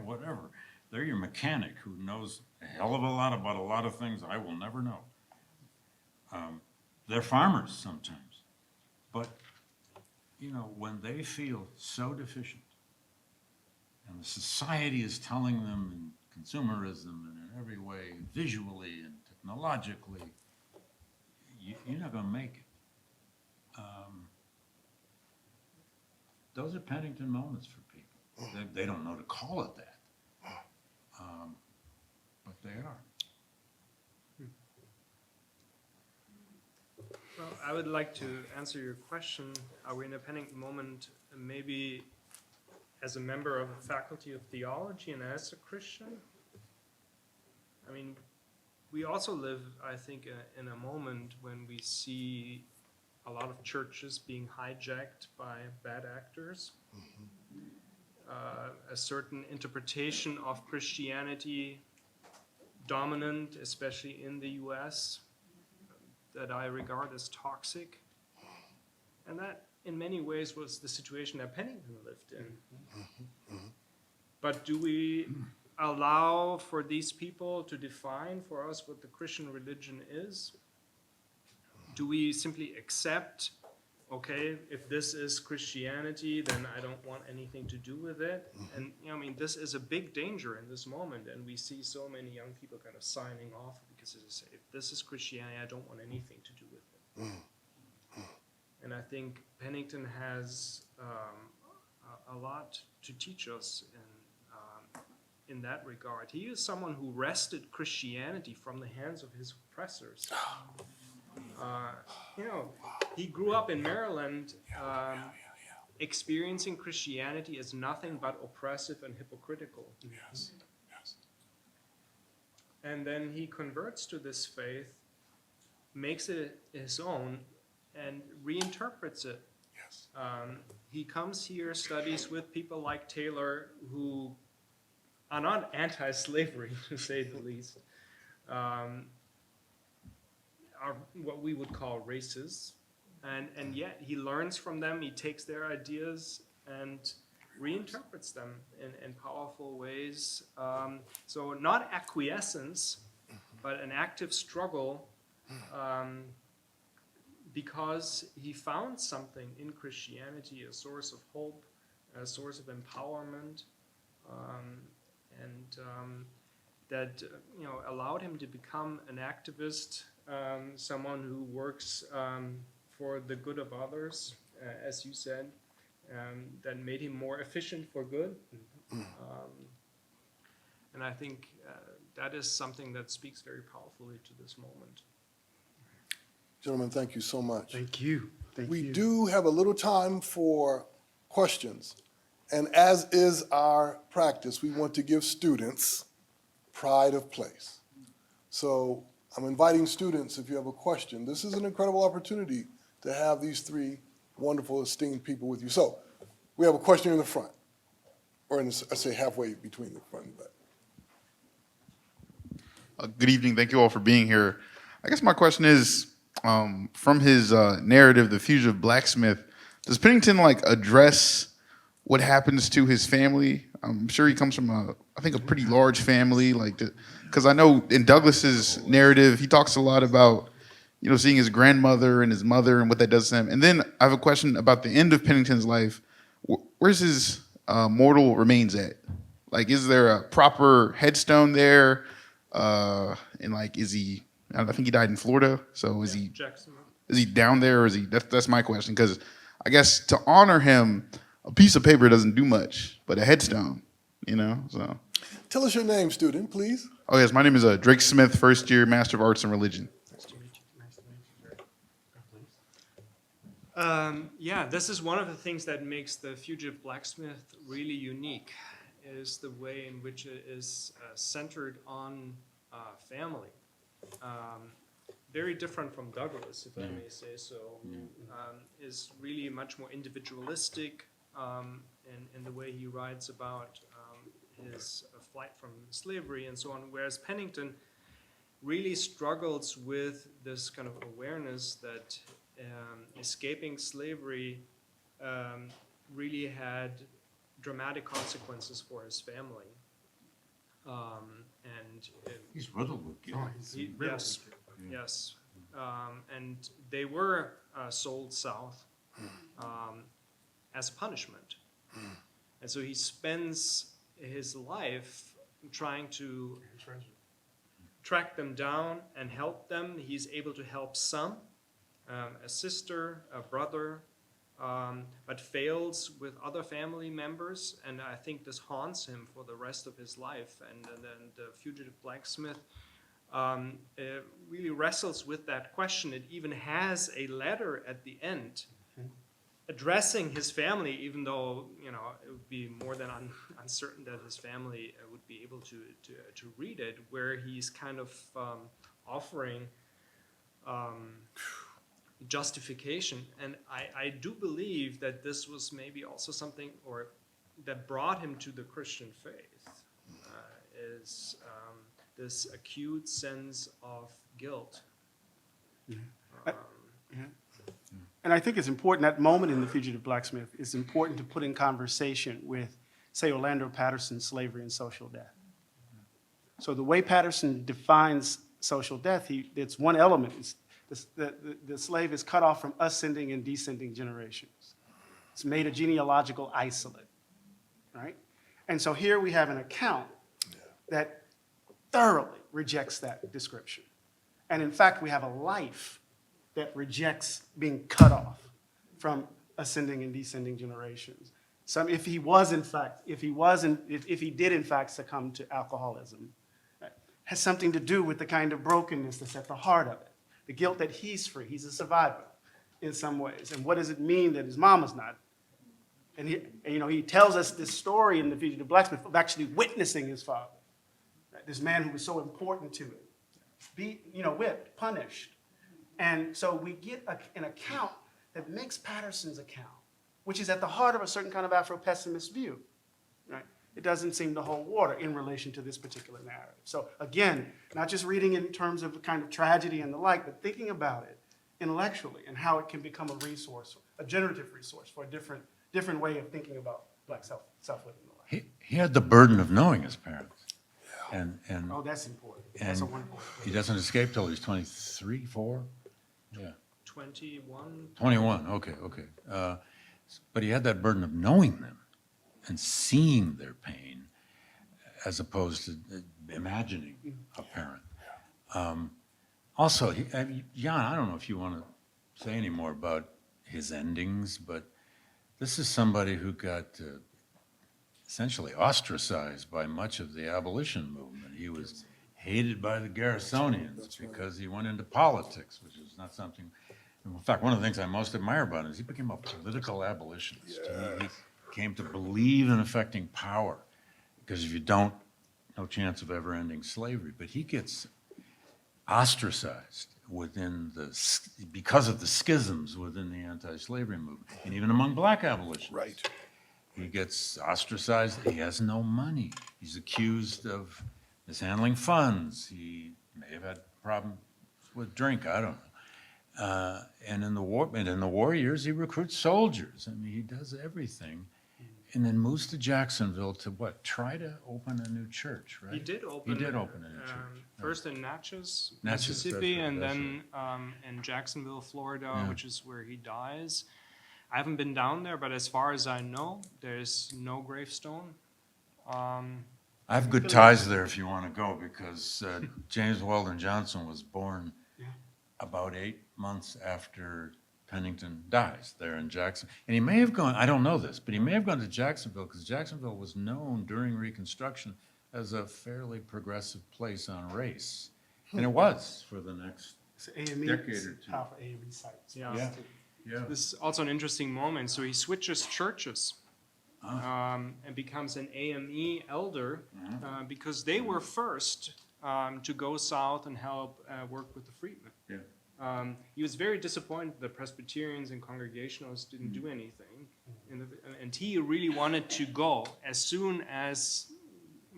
whatever. They're your mechanic who knows a hell of a lot about a lot of things I will never know. They're farmers sometimes. But, when they feel so deficient and the society is telling them in consumerism and in every way, visually and technologically, you're not going to make it. Those are Pennington moments for people. They don't know to call it that, but they are. Well, I would like to answer your question. Are we in a Pennington moment, maybe as a member of the Faculty of Theology and as a Christian? I mean, we also live, I think, in a moment when we see a lot of churches being hijacked by bad actors. A certain interpretation of Christianity dominant, especially in the US, that I regard as toxic. And that, in many ways, was the situation that Pennington lived in. But do we allow for these people to define for us what the Christian religion is? Do we simply accept, okay, if this is Christianity, then I don't want anything to do with it? And, this is a big danger in this moment, and we see so many young people kind of signing off because experiences and say, if this is Christianity, I don't want anything to do with it. And I think Pennington has a lot to teach us in that regard. He is someone who wrested Christianity from the hands of his oppressors. He grew up in Maryland, experiencing Christianity as nothing but oppressive and hypocritical. Yes. Yes. And then he converts to this faith, makes it his own, and reinterprets it. Yes. He comes here, studies with people like Taylor, who are not anti-slavery, to say the least, are what we would call racists. And yet he learns from them, he takes their ideas and reinterprets them in powerful ways. So not acquiescence, but an active struggle, because he found something in Christianity, a source of hope, a source of empowerment, that allowed him to become an activist, someone who works for the good of others, as you said, that made him more efficient for good. And I think that is something that speaks very powerfully to this moment. Gentlemen, thank you so much. Thank you. Thank We you. do have a little time for questions. And as is our practice, we want to give students pride of place. So I'm inviting students, if you have a question, this is an incredible opportunity to have these three wonderful, esteemed people with you. So we have a question in the front, or I say halfway between the front and the back. Good evening. Thank you all for being here. I guess my question is, from his narrative, The Fugitive Blacksmith, does Pennington address what happens to his family? I'm sure he comes from a pretty large family, because I know in Douglas's narrative, he talks a lot about, seeing his grandmother and his mother and what that does to him. And then I have a question about the end of Pennington's life. Where's his mortal remains at? Is there a proper headstone there? Is he? I think he died in Florida. So is he? Jackson. Is he down there, or is he? That's my question, because I guess to honor him, a piece of paper doesn't do much, but a headstone, So. Tell us your name, student, please. Oh yes, my name is Drake Smith, first year Master of Arts in Religion. Nice to meet you. Nice to meet you. This is one of the things that makes the Fugitive Blacksmith really unique, is the way in which it is centered on family. Very different from Douglas, if I may say so, is really much more individualistic in the way he writes about his flight from slavery and so on, whereas Pennington really struggles with this kind of awareness that escaping slavery really had dramatic consequences for his family. He's riddled with guilt. Yes. And they were sold south as punishment. And so he spends his life trying to track them down and help them. He's able to help some, a sister, a brother, but fails with other family members. And I think this haunts him for the rest of his life. And then the Fugitive Blacksmith really wrestles with that question. It even has a letter at the end addressing his family, even though it would be more than uncertain that his family would be able to read it, where he's kind of offering justification. And I do believe that this was maybe also something that brought him to the Christian faith, is this acute sense of guilt. And I think it's important, that moment in The Fugitive Blacksmith is important to put in conversation with, say, Orlando Patterson's Slavery and Social Death. So the way Patterson defines social death, it's one element. It's the slave is cut off from ascending and descending generations. It's made a genealogical isolate, right? And so here we have an account that thoroughly rejects that description. And in fact, we have a life that rejects being cut off from ascending and descending generations. So if he did in fact succumb to alcoholism, right, has something to do with the kind of brokenness that's at the heart of it. The guilt that he's free, he's a survivor in some ways. And what does it mean that his mama's not? And he tells us this story in The Fugitive Blacksmith of actually witnessing his father, right? This man who was so important to him, whipped, punished. And so we get an account that makes Patterson's account, which is at the heart of a certain kind of Afro-pessimist view, right? It doesn't seem to hold water in relation to this particular narrative. So again, not just reading it in terms of the kind of tragedy and the like, but thinking about it intellectually and how it can become a resource, a generative resource for a different way of thinking about Black self-living life. He had the burden of knowing his parents. And Oh, that's important. That's a wonderful. he doesn't escape till he's 23, 4? Yeah. 21. 21, okay. But he had that burden of knowing them and seeing their pain as opposed to imagining a parent. Also, Jan, I don't know if you want to say any more about his endings, but this is somebody who got essentially ostracized by much of the abolition movement. He was hated by the Garrisonians because he went into politics, which is not something. In fact, one of the things I most admire about him is he became a political abolitionist. He came to believe in affecting power, because if you don't, no chance of ever ending slavery. But he gets ostracized because of the schisms within the anti-slavery movement, and even among black abolitionists. Right. He gets ostracized. He has no money. He's accused of mishandling funds. He may have had problems with drink. I don't know. And in the war years, he recruits soldiers. I mean, he does everything, and then moves to Jacksonville to what? Try to open a new church, right? He did open a new church. First in Natchez, Natchez, Mississippi, that's right, and that's then in Jacksonville, Florida, Yeah. which is where he dies. I haven't been down there, but as far as I know, there's no gravestone. I have good ties there if you want to go, because James Weldon Johnson was born about 8 months after Pennington dies there in Jackson. And he may have gone, I don't know this, but he may have gone to Jacksonville because Jacksonville was known during Reconstruction as a fairly progressive place on race. And it was for the next It's AME, decade or two. powerful AME sites. Yeah. This is also an interesting moment. So he switches churches and becomes an AME elder because they were first to go south and help work with the freedmen. Yeah. He was very disappointed the Presbyterians and Congregationalists didn't do anything, and he really wanted to go as soon as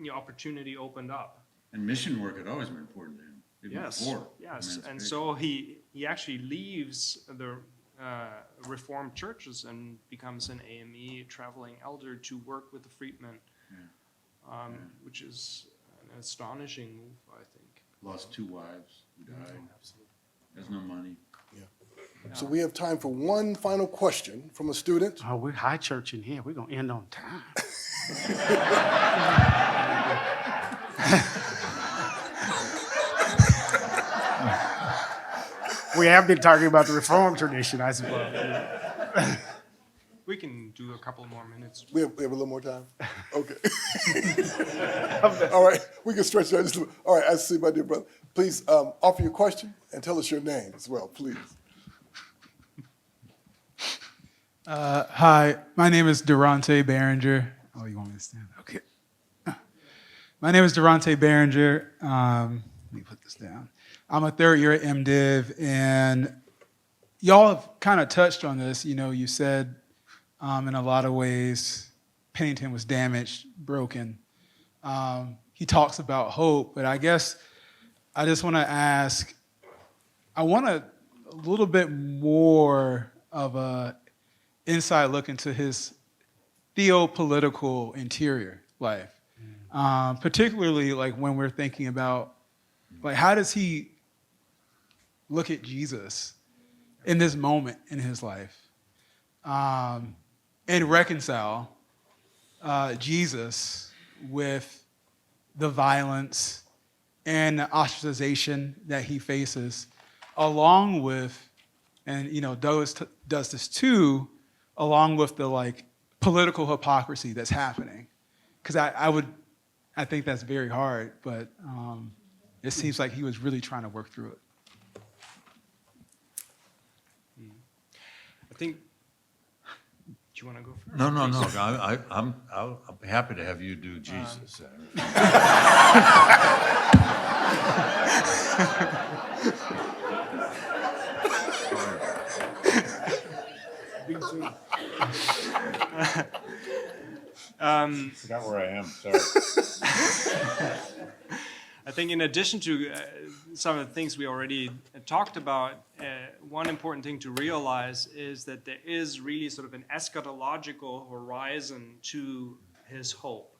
the opportunity opened up. And mission work had always been important to him, even before Yes, and emancipation. so he actually leaves the Reformed churches and becomes an AME traveling elder to work with the freedmen, which is an astonishing move, I think. Lost 2 wives, who died. Has no money. So we have time for one final question from a student. Oh, we're high church in here. We're going to end on time. We have been talking about the Reformed tradition, I suppose. We can do a couple more minutes. We have a little more time? Okay. All right, we can stretch that just a little. All right, I see my dear brother. Please offer your question and tell us your name as well, please. Hi, my name is Durante Behringer. Oh, you want me to stand? Okay. My name is Durante Behringer. Let me put this down. I'm a third year at MDiv, and y'all have kind of touched on this. You know, you said in a lot of ways Pennington was damaged, broken. He talks about hope, but I guess I just want to ask, I want a little bit more of a inside look into his theopolitical interior life, particularly like when we're thinking about like how does he look at Jesus in this moment in his life and reconcile Jesus with the violence and the ostracization that he faces, along with, and does this too, along with the like political hypocrisy that's happening. Because I think that's very hard, but it seems like he was really trying to work through it. I think, do you want to go first? No. I'll be happy to have you do Jesus. Forgot where I am, sorry. I think in addition to some of the things we already talked about, one important thing to realize is that there is really sort of an eschatological horizon to his hope.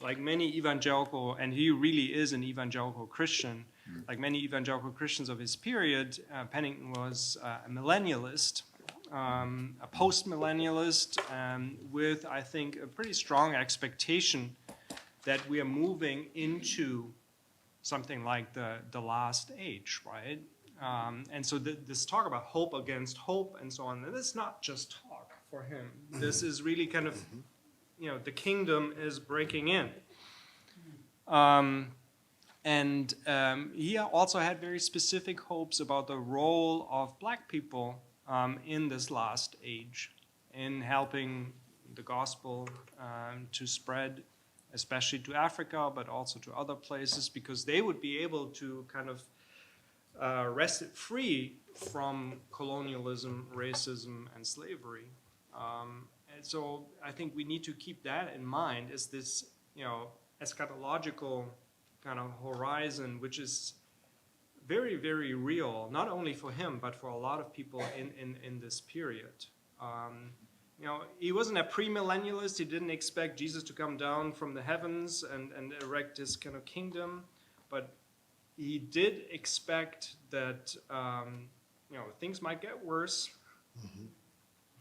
Like many evangelical, and he really is an evangelical Christian, like many evangelical Christians of his period, Pennington was a millennialist, a post-millennialist, with, I think, a pretty strong expectation that we are moving into something like the last age, right? And so this talk about hope against hope and so on, this is not just talk for him. This is really kind of, the kingdom is breaking in. And he also had very specific hopes about the role of black people in this last age, in helping the gospel to spread, especially to Africa, but also to other places, because they would be able to kind of wrest it free from colonialism, racism, and slavery. And so I think we need to keep that in mind, is this, eschatological kind of horizon, which is very, very real, not only for him, but for a lot of people in this period. He wasn't a premillennialist. He didn't expect Jesus to come down from the heavens and erect his kind of kingdom, but he did expect that things might get worse,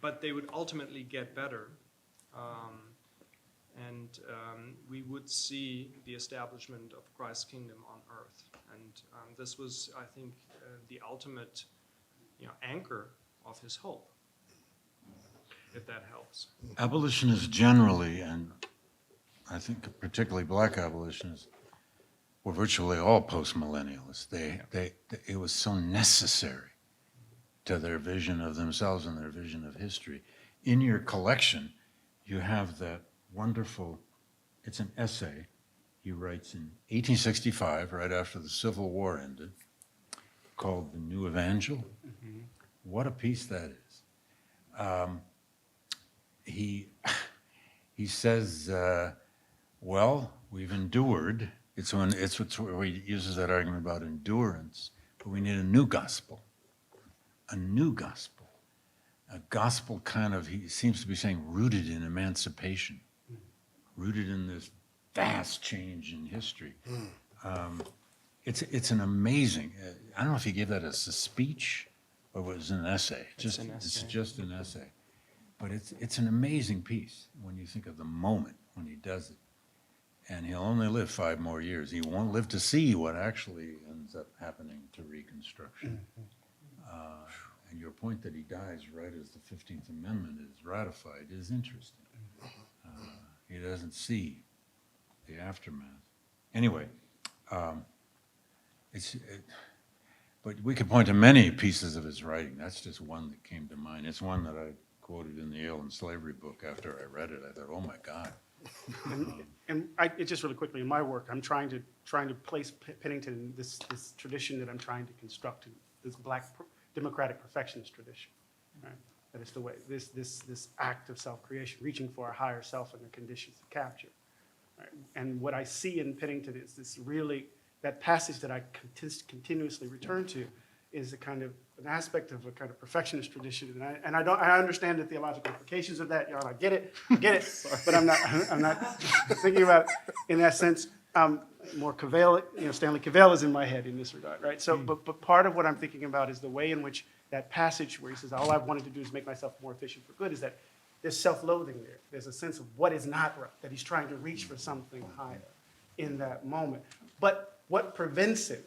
but they would ultimately get better, and we would see the establishment of Christ's kingdom on earth. And this was, I think, the ultimate, anchor of his hope, if that helps. Abolitionists generally, and I think particularly black abolitionists, were virtually all post-millennialists. It was so necessary to their vision of themselves and their vision of history. In your collection, you have that wonderful, it's an essay he writes in 1865, right after the Civil War ended, called The New Evangel. Mm-hmm. What a piece that is. He says, well, we've endured. It's where he uses that argument about endurance, but we need a new gospel. A new gospel. A gospel kind of, he seems to be saying, rooted in emancipation, rooted in this vast change in history. It's an amazing, I don't know if he gave that as a speech or it was an essay. It's just an essay. But it's an amazing piece when you think of the moment when he does it. And he'll only live 5 more years. He won't live to see what actually ends up happening to Reconstruction. And your point that he dies right as the 15th Amendment is ratified is interesting. He doesn't see the aftermath. Anyway, but we could point to many pieces of his writing. That's just one that came to mind. It's one that I quoted in the Yale and Slavery book after I read it. I thought, oh my God. Just really quickly, in my work, I'm trying to place Pennington in this tradition that I'm trying to construct, this black democratic perfectionist tradition. Right? That is the way, this act of self-creation, reaching for a higher self in the conditions of capture. Right? And what I see in Pennington is this really, that passage that I continuously return to is an aspect of a kind of perfectionist tradition, and I understand the theological implications of that. I get it, but I'm not thinking about it in that sense. More Cavell, Stanley Cavell is in my head in this regard, right? So, but part of what I'm thinking about is the way in which that passage where he says, all I've wanted to do is make myself more efficient for good, is that there's self-loathing there. There's a sense of what is not right, that he's trying to reach for something higher in that moment. But What prevents it?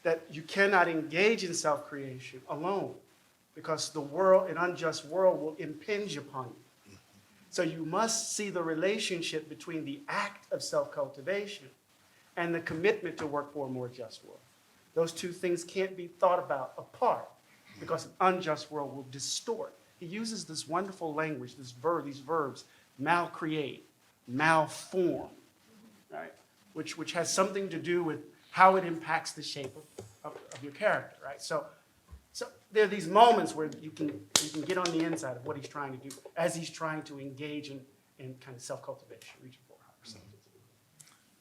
That you cannot engage in self-creation alone, because the world, an unjust world, will impinge upon you. So you must see the relationship between the act of self-cultivation and the commitment to work for a more just world. Those two things can't be thought about apart, because an unjust world will distort. He uses this wonderful language, these verbs, malcreate, malform, right? Which has something to do with how it impacts the shape of your character, right? So there are these moments where you can get on the inside of what he's trying to do as he's trying to engage in kind of self-cultivation, reaching for higher self.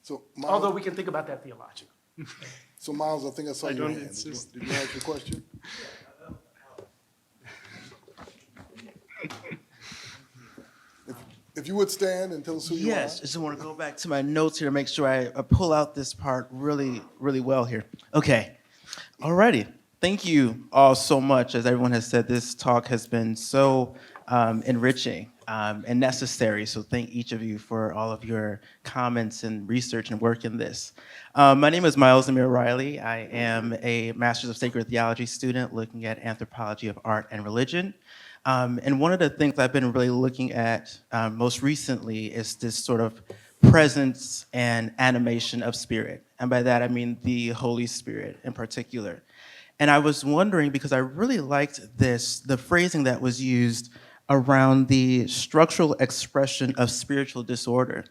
So, Although Miles, we can think about that theologically. so Miles, I think I saw I your don't hand. insist. Did you ask your question? If you would stand and tell us who you are. Yes, I just want to go back to my notes here to make sure I pull out this part really, really well here. Okay. Alrighty. Thank you all so much. As everyone has said, this talk has been so enriching and necessary. So thank each of you for all of your comments and research and work in this. My name is Miles Amir Riley. I am a Master's of Sacred Theology student looking at anthropology of art and religion. And one of the things I've been really looking at most recently is this sort of presence and animation of spirit. And by that, I mean the Holy Spirit in particular. And I was wondering, because I really liked the phrasing that was used around the structural expression of spiritual disorder.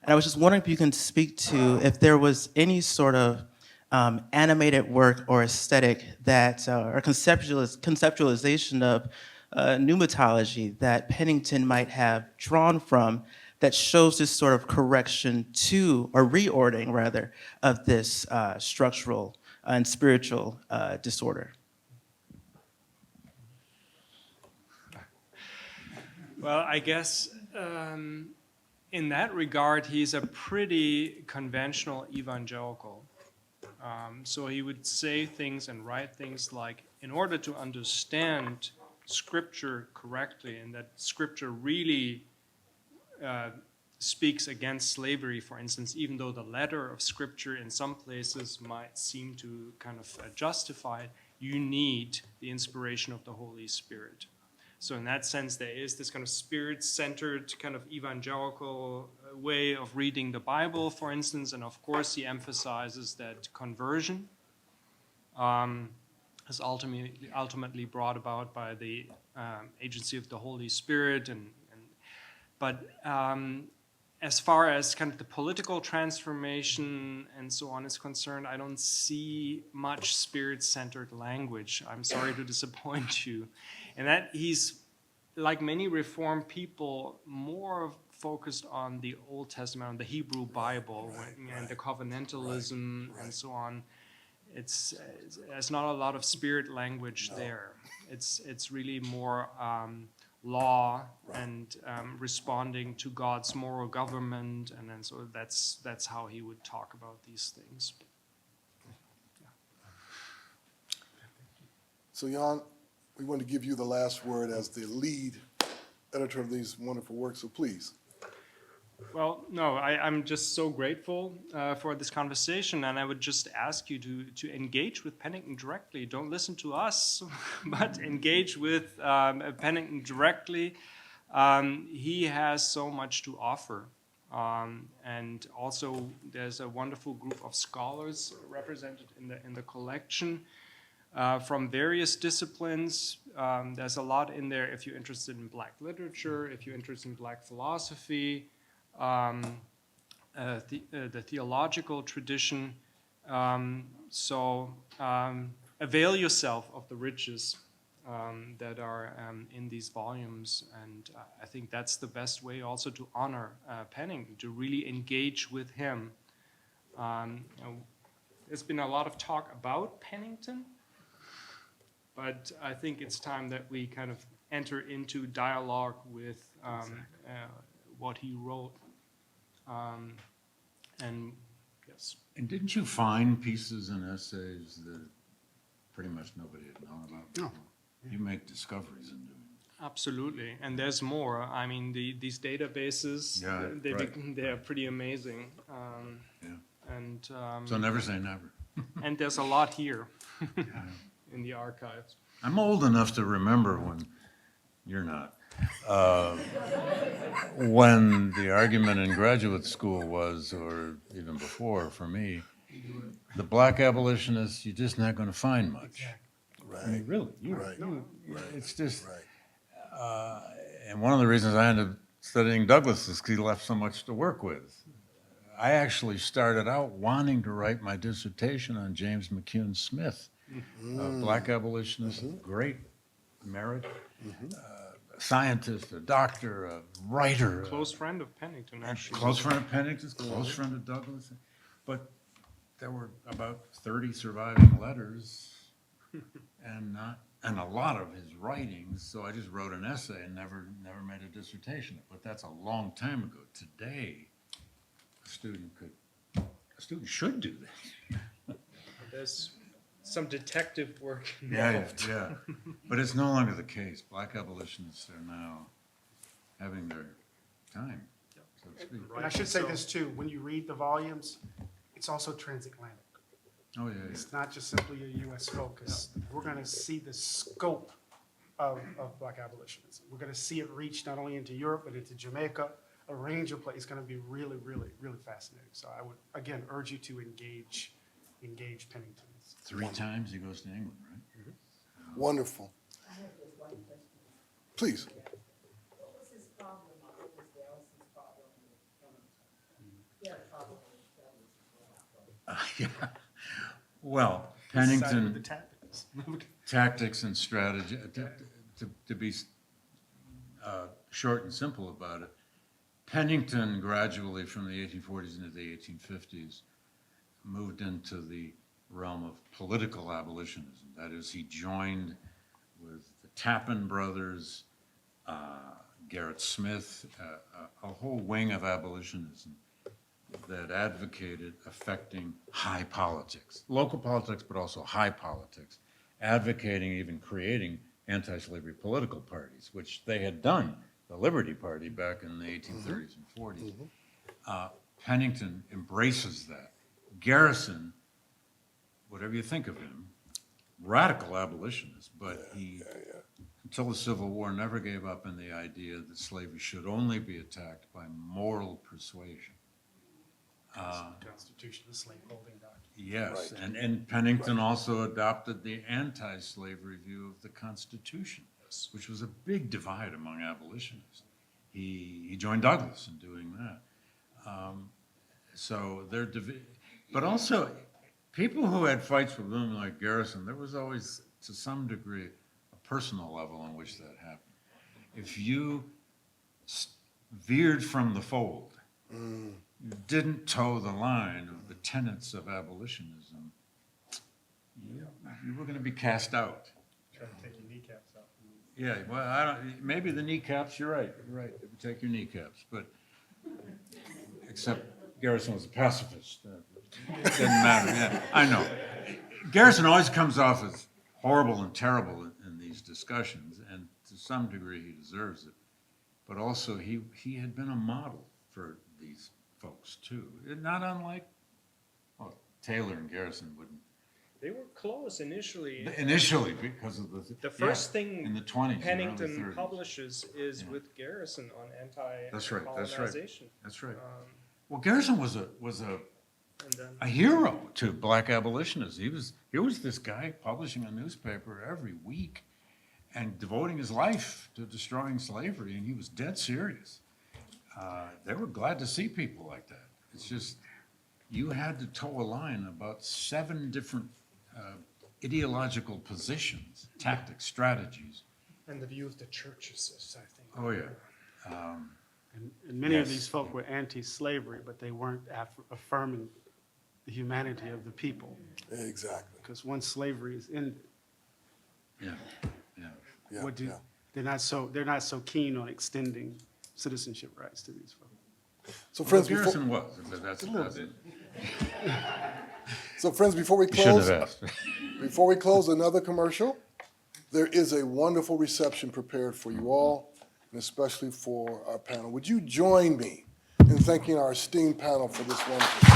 And I was just wondering if you can speak to if there was any sort of animated work or aesthetic that, or conceptualization of pneumatology that Pennington might have drawn from that shows this sort of correction to, or reordering rather, of this structural and spiritual disorder. Well, I guess in that regard, he's a pretty conventional evangelical. So he would say things and write things like, in order to understand Scripture correctly, and that Scripture really speaks against slavery, for instance, even though the letter of Scripture in some places might seem to kind of justify it, you need the inspiration of the Holy Spirit. So in that sense, there is this kind of spirit-centered, kind of evangelical way of reading the Bible, for instance, and of course he emphasizes that conversion is ultimately brought about by the agency of the Holy Spirit, but as far as kind of the political transformation and so on is concerned, I don't see much spirit-centered language. I'm sorry to disappoint you. And that he's, like many Reformed people, more focused on the Old Testament, on the Hebrew Bible, and the covenantalism and so on. There's not a lot of spirit language there. It's really more law and responding to God's moral government, and then so that's how he would talk about these things. Yeah. So Jan, we want to give you the last word as the lead editor of these wonderful works, so please. Well, no, I'm just so grateful for this conversation, and I would just ask you to engage with Pennington directly. Don't listen to us, but engage with Pennington directly. He has so much to offer. And also, there's a wonderful group of scholars represented in the collection from various disciplines. There's a lot in there if you're interested in Black literature, if you're interested in Black philosophy, the theological tradition. So avail yourself of the riches that are in these volumes, and I think that's the best way also to honor Pennington, to really engage with him. There's been a lot of talk about Pennington, but I think it's time that we kind of enter into dialogue with what he wrote. And yes. And didn't you find pieces and essays that pretty much nobody had known about before? No. You make discoveries in doing it. Absolutely, and there's more. I mean, these databases, they are pretty amazing. And, So never say never. and there's a lot here in the archives. I'm old enough to remember when, you're not, when the argument in graduate school was, or even before for me, the black abolitionists, you're just not going to find much. I mean, really, it's just, and one of the reasons I ended up studying Douglas is because he left so much to work with. I actually started out wanting to write my dissertation on James McCune Smith, a black abolitionist of great merit, a scientist, a doctor, a writer. Close friend of Pennington, actually. Close friend of Pennington's, close friend of Douglas. But there were about 30 surviving letters and a lot of his writings. So I just wrote an essay and never made a dissertation. But that's a long time ago. Today, a student should do this. There's some detective work Yeah, involved. yeah. But it's no longer the case. Black abolitionists are now having their time, so to speak. And I should say this too, when you read the volumes, it's also transatlantic. Oh, yeah, It's not just simply a US focus. We're gonna see the scope of black abolitionism. We're gonna see it reach not only into Europe, but into Jamaica, a range of places. It's gonna be really, really, really fascinating. So I would, again, urge you to engage Pennington. 3 times he goes to England, right? Wonderful. Please. What was his problem, or what was Garrison's problem with Pennington? He had a problem with Pennington. Yeah. Well, Decided Pennington, the tactics. tactics and strategy, to be short and simple about it, Pennington gradually from the 1840s into the 1850s moved into the realm of political abolitionism. That is, he joined with the Tappan brothers, Gerrit Smith, a whole wing of abolitionism that advocated affecting high politics, local politics, but also high politics, advocating, even creating anti-slavery political parties, which they had done, the Liberty Party back in the 1830s and 40s. Pennington embraces that. Garrison, whatever you think of him, radical abolitionist, but he, until the Civil War, never gave up on the idea that slavery should only be attacked by moral persuasion. Constitution, the slaveholding doctrine. Yes, and Pennington also adopted the anti-slavery view of the Constitution, which was a big divide among abolitionists. He joined Douglas in doing that. So they're but also people who had fights with women like Garrison, there was always, to some degree, a personal level on which that happened. If you veered from the fold, you didn't toe the line of the tenets of abolitionism, you were going to be cast out. Try to take your kneecaps out. Yeah, well, maybe the kneecaps, you're right, take your kneecaps, but, except Garrison was a pacifist. It doesn't matter, yeah, I know. Garrison always comes off as horrible and terrible in these discussions, and to some degree he deserves it. But also he had been a model for these folks too. Not unlike, well, Taylor and Garrison wouldn't. They were close initially. Initially, because of The first yeah, thing in the 20s, and early Pennington 30s. publishes is with Garrison on That's right, anti-colonization. That's right. Well, Garrison was a And then a hero to black abolitionists. He was this guy publishing a newspaper every week and devoting his life to destroying slavery, and he was dead serious. They were glad to see people like that. It's just, you had to toe a line about 7 different ideological positions, tactics, strategies. And the view of the churches, I think. Oh, yeah. And many of Yes. these folk were anti-slavery, but they weren't affirming the humanity of the people. Exactly. Because once slavery is ended, Yeah, Yeah, what do yeah. they're not so keen on extending citizenship rights to these folks. So Well, friends, Garrison was, but that's it. before we You shouldn't close, have asked. before we close another commercial, there is a wonderful reception prepared for you all, and especially for our panel. Would you join me in thanking our esteemed panel for this wonderful?